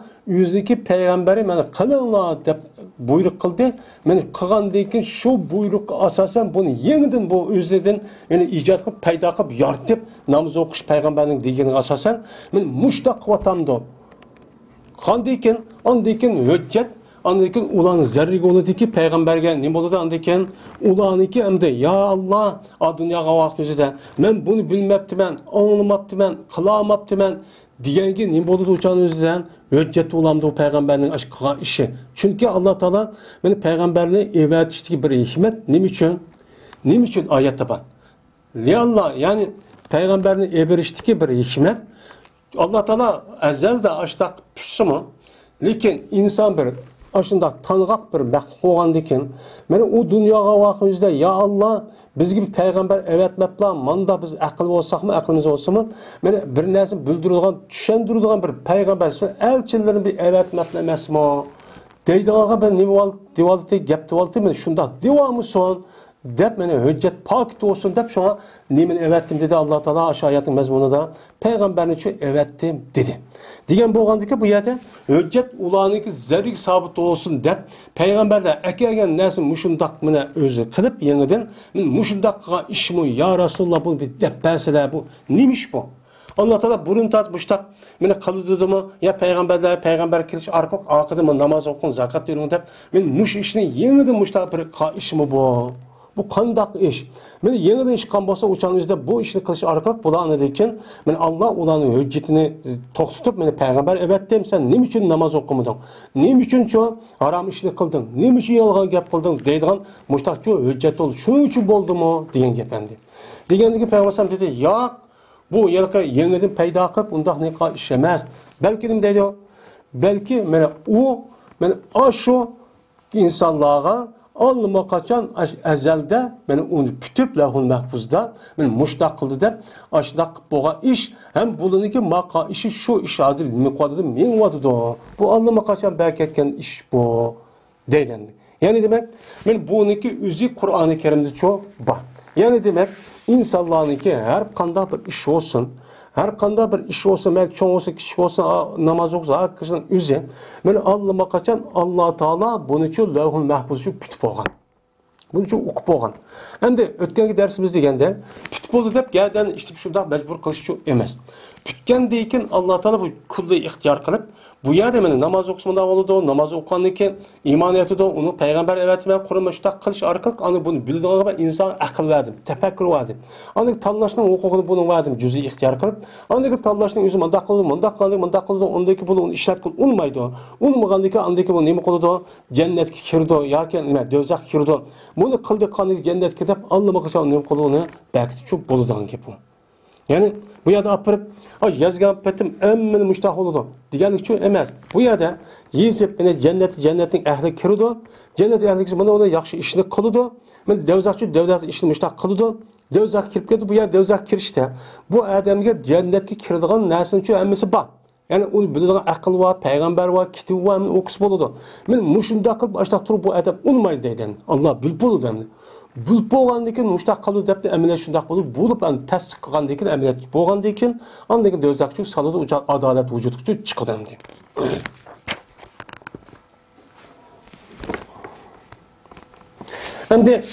o'ziki payg'ambari mana qilinglar deb buyruq qildi. Mana qilgandan keyin shu buyruqqa asosan buni yangidan bu o'zidan ya'ni ijod qilib paydo qilib yoritib namoz o'qish payg'ambarning deganiga asosan men mushtaq qilatamdi. Qanday ekan? Ondan keyin hujjat, ondan keyin ularning zarriga bo'ladiki payg'ambarga nima bo'ladi ondan keyin ularniki endi ya Alloh a dunyoga vaqt o'zida men buni bilmabdiman, anglamabdiman, qilolmabdiman deganga nima bo'ladi o'chan o'zidan hujjat ulamdi o payg'ambarning qilgan ishi. Chunki Alloh taolo meni payg'ambarni evatishdagi bir hikmat nima uchun? Nima uchun oyatda bor? Liyalloh, ya'ni payg'ambarni evatishdagi bir hikmat Alloh taolo azalda ashtaq pishsimi? Lekin inson bir aşında tanıqaq bir məxluq olğandan keyin mana o dunyoga vaqtımızda ya Allah bizga bir payg'ambar evatmablar, manda biz aql bo'lsaqmi, aqlimiz bo'lsimi, mana bir narsa bildiradigan, tushundiradigan bir payg'ambar, elchilarni bir evatmablar emasmi? Deydiganga bir nima divalti gap divalti men shunda devamison deb meni hujjat pok olsun deb şuna nemin evettim dedi Allah Teala aşağı ayatın mezmununda peygamberni şu evettim dedi. Diyen bolgandaki bu yerde hujjat ularniki zarur sabit olsun deb peygamberler ekelgen narsa mushundaq meni o'zi qilib yangidan men mushundaq qilgan ishmi ya Rasululloh bu deb bersalar bu nemish bu? Allah Teala burun tatmıştak. Meni kılıdığımı ya peygamber kiliş arkalık akıdımı namaz okun zakat veriyorum dep. Men muş işini yeniden muştak bir işimi bu. Bu kandak iş. Meni yeniden iş kan bolsa uçan yüzde bu işini kiliş arkalık bula anladıyken men Allah ulanın hüccetini toxtutup meni peygamber evet dem sen nem için namaz okumudun? Nem için şu haram işini kıldın? Nem için yalgan gap kıldın? Deydigan muştak şu hüccet oldu. Şunun için boldu mu? Diyen gependi. Degendeki peygamber dedi ya bu yılki yeniden payda qilib undaq ne ish emas. Belki nim deydi. Belki mana u mana aşu insonlarga allama qachon azalda mana uni putib lahul mahfuzda men mushtaq qildi deb ashdaq bo'lgan ish ham bularniki maqa ishi shu ish hozir nima qildi men vatidi. Bu allama qachon berketgan ish bu deydi. Yani demek men buniki o'zi Qur'oni Karimda çok bor. Yani demek insanlarınki her kanda bir iş olsun, her kanda bir iş olsun, belki çoğu olsun, kişi olsun, namaz olsun, arkadaşlar üze. Ben Allah'ıma kaçan Allah Teala bunu için levh-ül mahfuzcu pütüp olgan. Bunu için okup olgan. Hem de ötkenki dersimiz degende pütüp oldu deyip gelden işte şurada mecbur kılış çok emez. Pütken deyken Allah Teala bu kulluğu ihtiyar kılıp bu yerde meni namaz okusunda oldu, namaz okuyanlıkken iman etdi, onu peygamber evetime kurulmuşta kılış arkalık anı bunu bildiğine kadar insan akıl verdim, tefekkür verdim. Anı tallaşının hukukunu bunu verdim, cüzi ihtiyar kılıp. Anı tallaşının yüzü mandak kıldı, ondaki bunu işlet kıldı, unmaydı. Unmagandaki andaki bunu nemi kıldı, cennet kirdi, yaken dözak kirdi. Bunu kıldı kanı cennet kirdi, Allah'a kaçan nemi kıldı onu belki çok boludan gibi bu. Yani bu yerde apırıp yazgan petim emmeni müştah oldu. Digenlik şu emez. Bu yerde yiyip beni cennetin ehli kirdi. Cennet ehli bana ona yaxşı işini kılıdı. Ben devzakçı devlet işini müştah kılıdı. Devzak kirip geldi. Bu yer devzak kirişte. Bu adamga cennetki kirdiğin nersin şu emmesi bak. Yani onu bildiğin akıl var, peygamber var, kitap var, okus boludu. Ben muşunda kılıp başta turup bu adam olmaydı deyden. Allah bil bolu demdi. Bulup bolgandan muştaq qilib deb amaliyat shundaq bo'lib, bo'lib an tasdiq qilgandan keyin amaliyat bo'lgandan keyin andan keyin o'zaqchi salada o'char adolat vujudga chiqadi ham deydi. Endi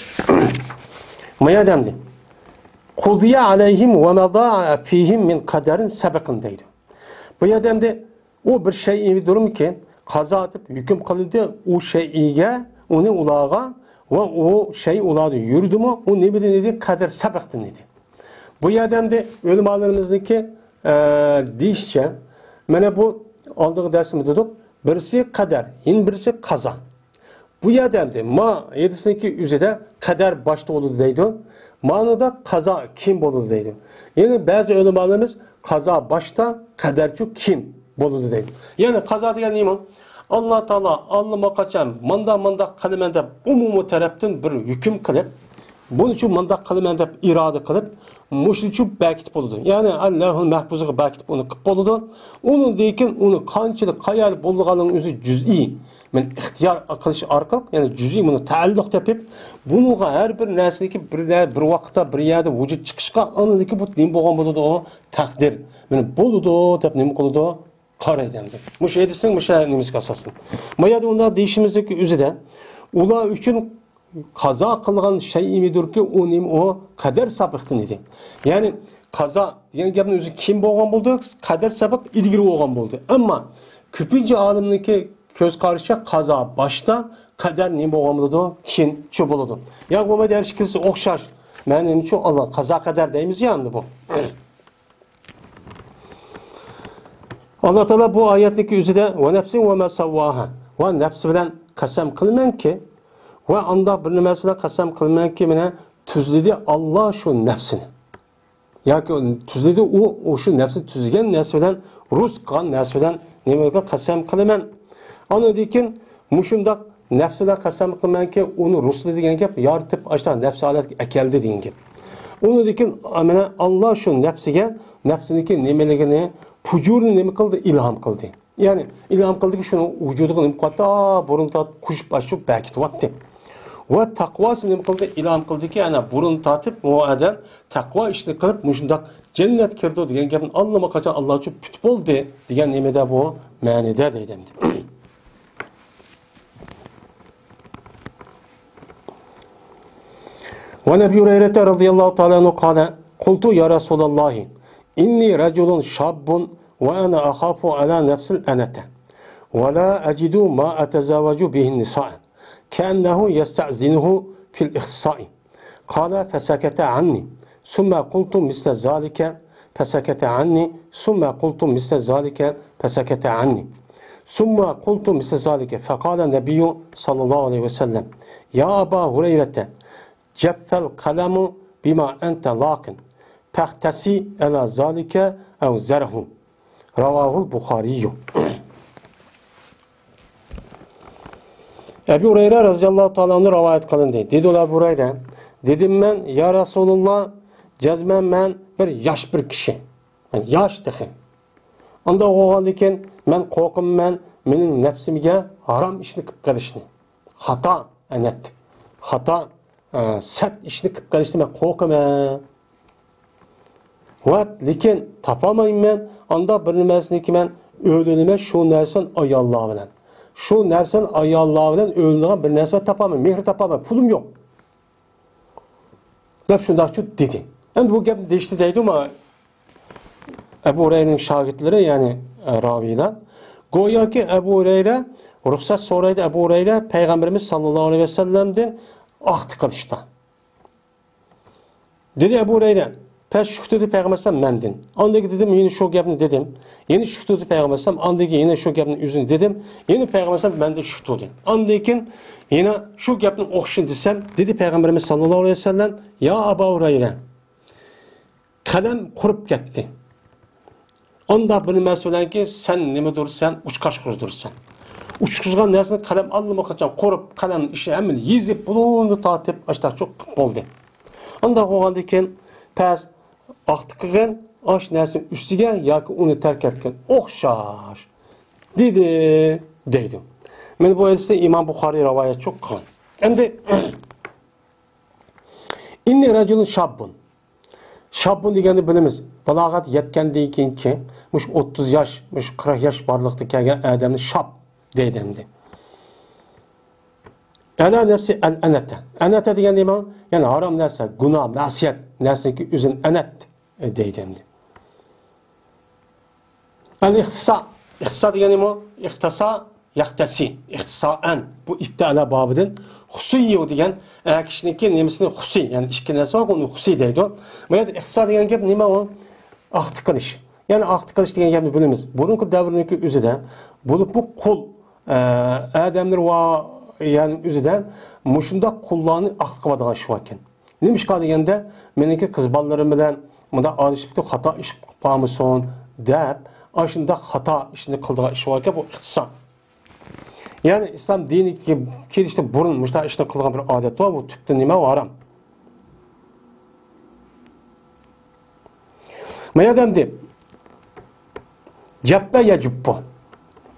maya demdi. Qudiya alayhim ve madaa fihim min qadarin sabaqin deydi. Bu yerda o bir şey durum ki qazo etib hukm qilindi o şeyga, uni ularga ve o şey oladı yürüdü mü? O ne dedi? Kader sabıktı dedi. Bu yerden de ölümalarımızdaki deyişçe, bana bu aldığı dersimi dedik. Birisi kader, birisi kaza. Bu yerden de ma yedisindeki üzerinde kader başta oldu deydi. Manada kaza kim oldu deydi. Yani bazı ölümalarımız kaza başta, kaderçi kim oldu deydi. Yani kaza diyen neyim? Allah Teala Allah'ıma kaçan manda kılımen umumu taraftan bir hüküm kılıp bunun için manda kılımen irade kılıp muşun için belki buludu. Yani Allah'ın mahfuzuga belki onu kıp buludu. Onun deyken onu kançılık kayal bulduğunun üzü cüz'i men ihtiyar kılış arkalık yani cüz'i bunu taalluk tepip bunuğa her bir nesneki bir vakitte bir yerde vücut çıkışka anındaki bu din boğan buludu o takdir. Men buludu tep nemi kılıdu qaraydı. Muş edisin, muş nemiz kasasın. Mayada onda deyişimizdeki üzüden ula üçün kaza kılgan şey midir ki o kader sabıktın idi. Yani kaza diyen gapın özü kim boğan buldu? Kader sabık ilgili boğan buldu. Ama küpünce alimdeki köz karışa kaza başta kader ne boğan buldu? Kim çöp oldu. Ya bu der şikilsi okşar. Ben çok Allah kaza kader deyimiz yandı bu. Allah Teala bu ayetteki üzere ve nefsin ve ma savvaha ve nefsi bilen kasam kılmen ki ve anda bir nimesiyle kasam kılmen ki mene tüzledi Allah şu nefsini. Ya ki tüzledi o şu nefsi tüzgen nefsinden Rus kan nefsinden nemeye kasam kılmen. Onu dikin muşunda nefsiyle kasam kılmen ki onu Ruslı diyen gap yartıp açtan nefsi alet ekeldi diyen gap. Onu dikin Allah şu nefsige nefsindeki nemelegini Pucurun nemi kıldı? İlham kıldı. Yani ilham kıldı ki şunu vücuduna nemi kattı. Burun tat kuş başı belki tuvattı. Ve takvasını nima qildi? Ilon qildiki, ana burun tatib bu odam taqvo ishni qilib, mushundaq jannat kirdi degan gapni allaqachon Alloh uchun put bo'ldi degan nimada bu ma'nida deydi. Ve Nebi Hureyre radıyallahu ta'ala anhu kâle kultu ya Resulallah inni raculun şabbun ve ana akhafu ala nefsil enete ve la acidu ma atezavacu bihin nisa'en كأنه يستأذنه في الإخصاء قال فسكت عني ثم قلت مثل ذلك فسكت عني ثم قلت مثل ذلك فسكت عني ثم قلت مثل ذلك فقال النبي صلى الله عليه وسلم يا أبا هريرة جف القلم بما أنت لاقٍ فاختسي على ذلك أو زره رواه البخاري. Ebu Hureyre radıyallahu ta'ala rivayet kılındı. Dedi Ebu Hureyre, dedim ben ya Resulullah cezmen ben bir yaş bir kişi. Yani yaş dedim. Onda oğlandiken ben korkum ben benim nefsimge haram işini kıp kalışını. Hata enet. Hata set işini kıp kalışını ben korkum ben. Ve lekin tapamayım ben. Onda bir nimesini ki ben öldüğüme şu nersen ayallah bilen. Şu nersen ayallah bilen öldüğüme bir nersen tapamayım. Mehri tapamayım. Pulum yok. Hep şundan şu dedi. Hem bu gap değişti değil ama Ebu Hureyre'nin şagirdleri yani raviler. Goya ki Ebu Hureyre ruhsat soraydı Ebu Hureyre Peygamberimiz sallallahu aleyhi ve sellem'den ahdi kılışta. Dedi Ebu Hureyre peş şüktüdü Peygamberimiz mendin. Andaki dedim yeni şu gapni dedim. Yeni şüktüdü Peygamberimiz andaki yine şu gapni yüzünü dedim. Yeni Peygamberimiz mende şüktüdü. Andakin yine şu gapni okşun desem dedi Peygamberimiz sallallahu aleyhi ve sellem ya Ebu Hureyre kalem kurup gitti. Onda bilmezsen ki sen nime dursan uçkaş kurdursan. Uçkuşgan nersini kalem almamakçan korup kalemin işi hemen yizip bulundu tatip açta çok oldu. Onda oğandayken pes aktıkıgen aş nersin üstüge ya ki onu terk etken okşar dedi deydim. Ben bu hadiste İmam Bukhari rivayet çok kan. Hem de inni raculun şabbun. Şabbun degeni bilimiz. Balagat yetkendiği ki muş 30 yaş, muş 40 yaş barlıkta kelgen adamni şab deydemdi. Ala nefsi el enete. Enete degen nima? Yani haram nerse, günah, masiyet nerse ki üzün enet deydemdi. El ihsa. İhsa degen nima? İhtasa yahtasi. İhtisaen. Bu iptala babıdın. Husiyo degen kişininki nimisini husi. Yani işki nerse var onu husi deydi o. Veya ihsa degen gap nima o? Ahdi kılış. Yani ahdi kılış degen gapni bilimiz. Bununki davrındaki üzüde bulup bu kul adamlar va yani üzüden muşunda kullarını ahdi kıvadığan şu vaken. Neymiş ka degende meniki kız ballarım bilen bunda alışıp hata iş yapamıson deyip aşında hata işini kıldığan şu vaken bu ihtisam. Yani İslam dini ki işte burun muşta işini kıldığan bir adet var. Bu tüpte nime varam. Meyademdi Ceppe ya cübbu.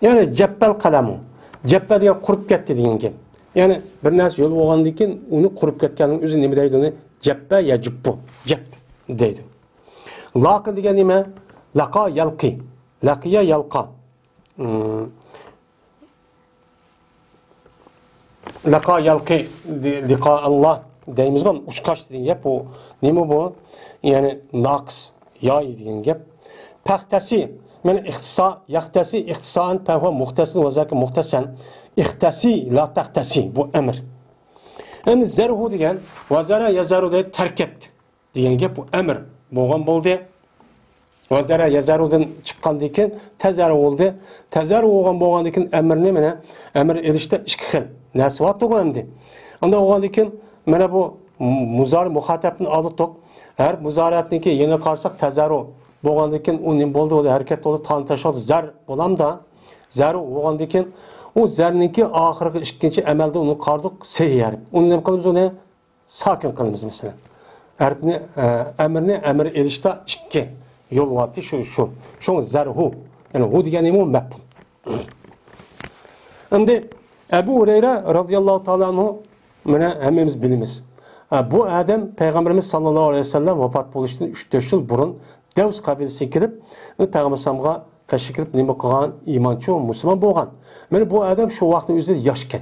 Yani ceppel kalemu. Ceppe diye kurup gitti degan gap. Yani bir narsa yo'l bo'lgandan keyin uni kurup ketganning o'zi nima deydi uni? Ceppe ya cübbu. Cep deydi. Laqi degan nima? Laqa yalqi. Laqiya yalqa. Laqa yalqi liqa Allah deymiz mi? Uçkaş degan gap bu. Nima bu? Yani naqs ya degan gap. Paxtasi men ihtisa yahtasi ihtisan pehva muhtesin ve zaki muhtesen ihtasi la tahtasi bu emir. Yani zerhu degan ve zara yazaru de terk et degan gap bu emir bo'lgan bo'ldi. Ve zara yazarudan chiqqandan keyin tazaru bo'ldi. Tazaru bo'lgandan keyin emirni mana emir erishda ikki xil narsa bor to'g'andi. Unda bo'lgandan keyin mana bu muzar muhatabni oldik. Her muzaratniki yeni qalsaq tazaru bo'lgandan keyin u nim bo'ldi, o harakat bo'ldi, tantash oldi, zar bo'lam da. Zar bo'lgandan keyin u zarniki oxirgi ikkinchi amalda uni qardiq seyar. Uni nima qilamiz uni? Sakin qilamiz masalan. Harfni amirni amir elishda ikki yo'l vati shu. Shu zarhu. Yani hu degani nima mafhum. Endi Ebu Hureyre radıyallahu ta'ala anhu Mana hammamiz bilamiz. Bu adam Peygamberimiz sallallohu alayhi vasallam vafot bo'lishidan 3-4 yil burun Davs qabilasiga kirib, Peygamberimizga qarshi kirib nima qilgan, iymonchi, musulmon bo'lgan. Mana bu adam shu vaqtning o'zida yoshkan.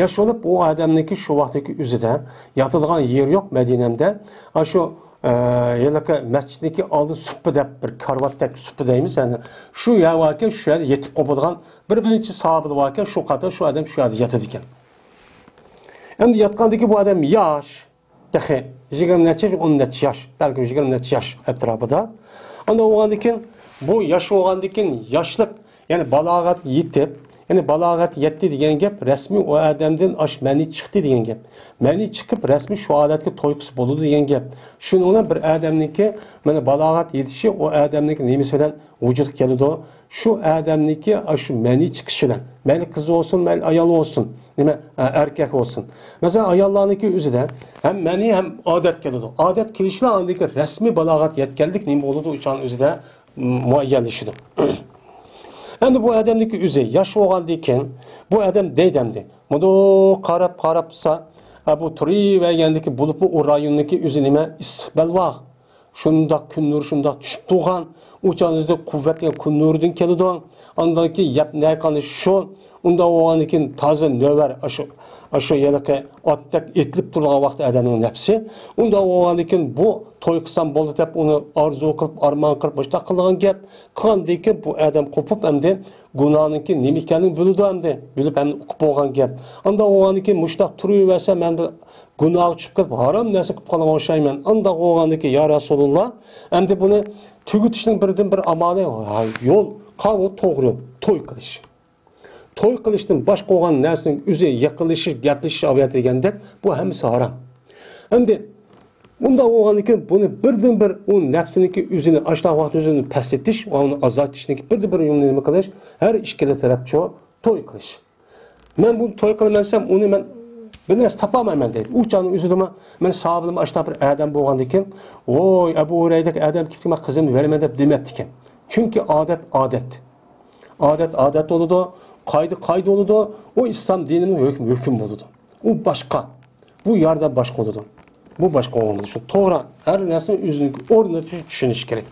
Yosh bo'lib, bu odamniki shu vaqtdagi o'zida yotadigan yer yo'q Madinamda. Shu yalaka masjidniki oldi suppa deb bir karvatdak suppa deymiz. Yani shu yerga shu yerda yetib qoladigan bir necha sahoba bor ekan, shu qator shu odam shu yerda yotadi ekan. Endi yotgandagi bu odam yosh, dahi 20 necha, 10 necha yosh, balki 20 necha yosh atrofida. Onda o'g'andan keyin bu yosh bo'lgandan keyin yoshlik, ya'ni balog'at yetib, ya'ni balog'at yetdi degan gap rasmiy o odamdan osh mani chiqdi degan gap. Mani chiqib rasmiy shu holatga to'yqis bo'ladi degan gap. Shuning bilan bir odamniki mana balog'at yetishi o odamniki nemasi bilan vujudga keladi. Shu odamniki shu mani chiqishidan, mayli qiz bo'lsin, mayli ayol bo'lsin, nima erkak bo'lsin. Masalan, ayollarniki o'zida ham mani ham odat keladi. Odat kelishlar andiki rasmiy balog'at yetganlik nima bo'ladi o'shan o'zida muayyanlashadi. Endi bu odamniki o'zi yosh bo'lgandan keyin bu odam deydamdi. Mudo qarab-qarabsa, bu turi vergandiki buluplu o rayonniki o'zi nima istiqbal vaq. Shundoq kun nur shundoq tushib turgan, o'chanizda quvvatli kun nuridan keladi. Ondan keyin yap naqani shu, unda bo'lgandan keyin toza navbar shu yalaqa otdak etilib turgan vaqt odamning nafsi, unda bo'lgandan keyin bu to'y qilsam bo'ldi deb uni orzu qilib, armon qilib boshqa qilgan gap. Qilgandan keyin bu odam qo'pib endi gunohniki nima ekanini bildi endi, bilib ham o'qib bo'lgan gap. Unda bo'lgandan keyin mushtaq turaversa men gunoh tushib ketib harom narsa qilib qolgan o'xshayman. Unda bo'lgandan keyin ya Rasululloh, endi buni tugutishning birdan bir amali yo'l, qavmi to'g'ri to'y qilish. To'y qilishdan boshqa bo'lgan narsaning o'zi yiqilishi, gaplashish aviyat degandek, bu hammasi harom. Endi unda bo'lgandan keyin buni birdan bir u nafsiniki o'zini ashloq vaqt o'zini paslatish, uni azaltishniki birdan bir yo'lni nima qilish, har ikkala tarafchi to'y qilish. Men bu to'y qilmasam, uni men bir narsa topamayman deydi. U chog'ning o'zida men sahobalarga ashloq bir odam bo'lgandan keyin, "Voy, Abu Hurayrak odam kelibdi, men qizimni beraman" deb dematdi ekan. Chunki odat. Odat bo'ladi. Qayda oldu, o İslam dininin hüküm oldu. O başka. Bu yerden başka oldu. Bu başka olmadı. Şu toğra her nesne üzünün orada düşünüş gerek.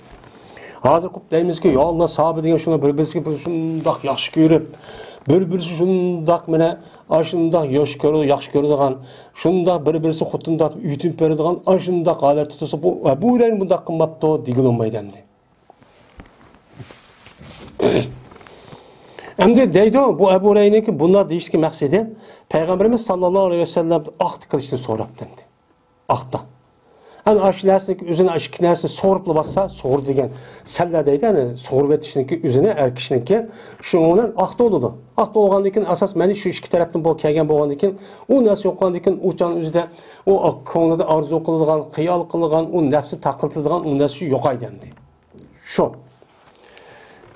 Hazır kup deyimiz ki ya Allah sahabe diyen şuna birbirisi şundak yaxşı görüp, birbirisi şundak mene aşındak yaxşı görüdüğün, şundak birbirisi xutundak ütüp verdiğin, aşındak alet tutusu bu yüreğin bundak kımaptı o digil olmayı demdi. Endi deydi bu Ebu Hureyre'ninki bunlar deyişki məqsədi Peygamberimiz sallallahu aleyhi ve sellem aqd qilishni so'rab dedi. Aqda. Yani aşiləsiniki üzünə aşik nərsini so'rubla bassa, so'ur degan səlla deydi. Yani so'rub etişiniki üzünə erkişiniki şununla aqd oldu. Aqd olğandan keyin asas məni şu iki tərəfdən bu kelgan bolğandan keyin o nəsə yoqqandan keyin uçan üzdə o konuda arzu qılınğan, xiyal qılınğan, o nəfsi taqıltıdığan o nəsə yo'qay dendi. Şu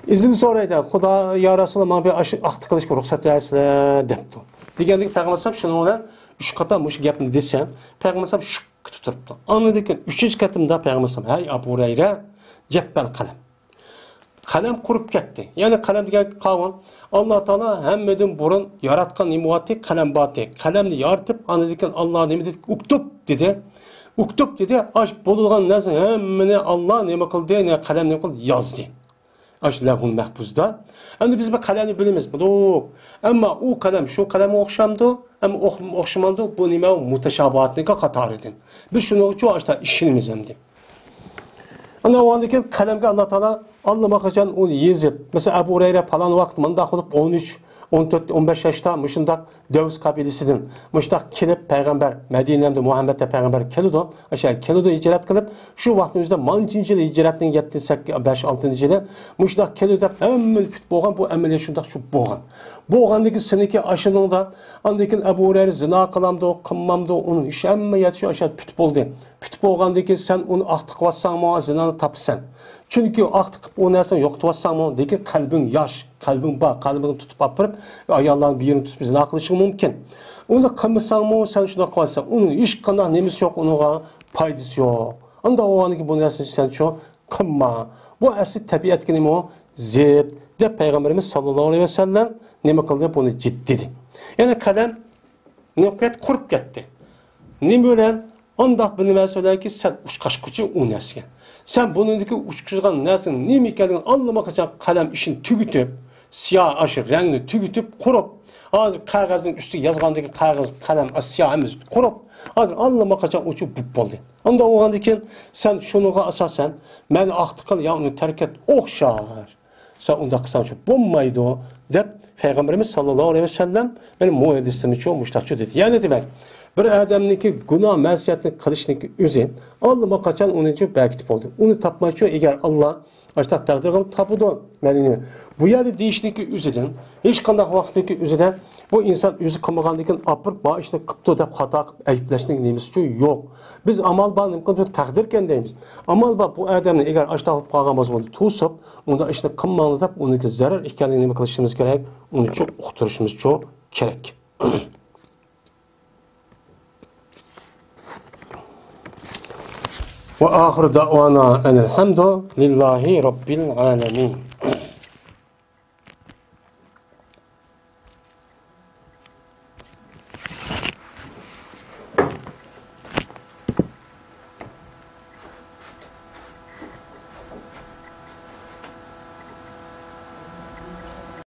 İzin soraydı. Xudo ya Rasulullah bana bir aqd qilishga ruxsat berasizlar debdi. Degandik Peygamber sallam shuni bilan 3 qatam mush gapni desam, Peygamber sallam shuk kutib turibdi. Andan keyin 3-chi qatimda Peygamber sallam, "Hey Abu Hurayra, jabbal qalam." Qalam qurib ketdi. Ya'ni qalam degan qavm Alloh taolo hammadan burun yaratgan nimati qalam boti. Qalamni yaratib, andan keyin Alloh nima dedi? Uktub dedi. Uktub dedi. Ash bo'lgan narsa hammani Alloh nima qildi, ne qalam nima qildi yozdi. Aşlahul mahfuzda. Endi biz bu qalamni bilamiz. Ama o qalam şu qalama o'xshamdi, ama o'xshamadi. Bu nima mutashabihatning qatoridan. Biz shuni uchun ashta ishimiz endi. Ana o'g'andan qalamga Alloh taolo allamagan uni yezib, mesela Abu Hurayra falan vaqt manda qilib 13 14 15 yoshda mushundaq Davs qabilasidan mushundaq kelib payg'ambar Madinamda Muhammadda payg'ambar keldi. O'sha keldi hijrat qilib, shu vaqtning o'zida mancinchi yil hijratning 7-5-6-yili mushundaq keldi deb hamma fit bo'lgan bu amaliyat shundaq shu bo'lgan. Bo'lgandagi siniki ashuningda andan Abu Hurayra zina qilamdi, qilmamdi, uni ish hammayati shu ashad fit bo'ldi. Fit bo'lgandagi sen uni aqd qilsang-mo, zinani topsan. Çünkü aqd qilib o narsani yo'qotib lekin qalbing yosh, qalbing bor, qalbingni tutib olib, ayollarning bir yerini tutib zina qilishing mumkin. Uni qilmasangmi, sen shunday qilsan, uni hech qanday nemisi yo'q, unga foydasi yo'q. Unda o'g'aniki bu narsani sen shu qilma. Bu asli tabiatga nima zid deb Peygamberimiz sallallohu alayhi ve sellem nima qildi buni jiddiy. Ya'ni qalam nöqet qurup ketdi. Nima bilan? Ondaq bir nima söylerki sen uçqaşqıcı o narsaga. Sen bunundaki uçqaşqan narsanın nima ekanligini anlamoqcha qalam ishini tugitib, siyah aşır rangni tugitib qurup, hozir qog'ozning ustiga yozgandagi qog'oz qalam siyah emas qurup, hozir anlamoqcha uçu bup bo'ldi. Onda o'g'andan keyin sen shunuga asosan meni aqti qil yo uni tark et o'xshar. Sen unda qilsang shu bo'lmaydi deb Peygamberimiz sallallohu aleyhi ve sellem benim muhaddisimi çok muştakçı dedi. Yani demek bir adamniki günah masiyatini qilishning o'zi Allohga qachon uni uchun bekitib oldi. Uni tapmoqchi eğer Allah açtaq taqdir qilib tapudi. Meni bu yerda deyishniki o'zidan hech qanday vaqtniki o'zidan bu inson o'zi qilmagandan apir bu ishni qilibdi deb xato qilib ayblashning nimasi uchun yo'q. Biz amal bor imkon taqdirkan deymiz. Amal bor bu odamni eğer açtaq qilib qolgan bo'lsa uni to'sib, unda ishni qilmanglar deb uniki zarar ekanligini nima qilishimiz kerak? Uni uchun uqtirishimiz kerak. Ve ahir da'vana enelhamdu lillahi rabbil alemin.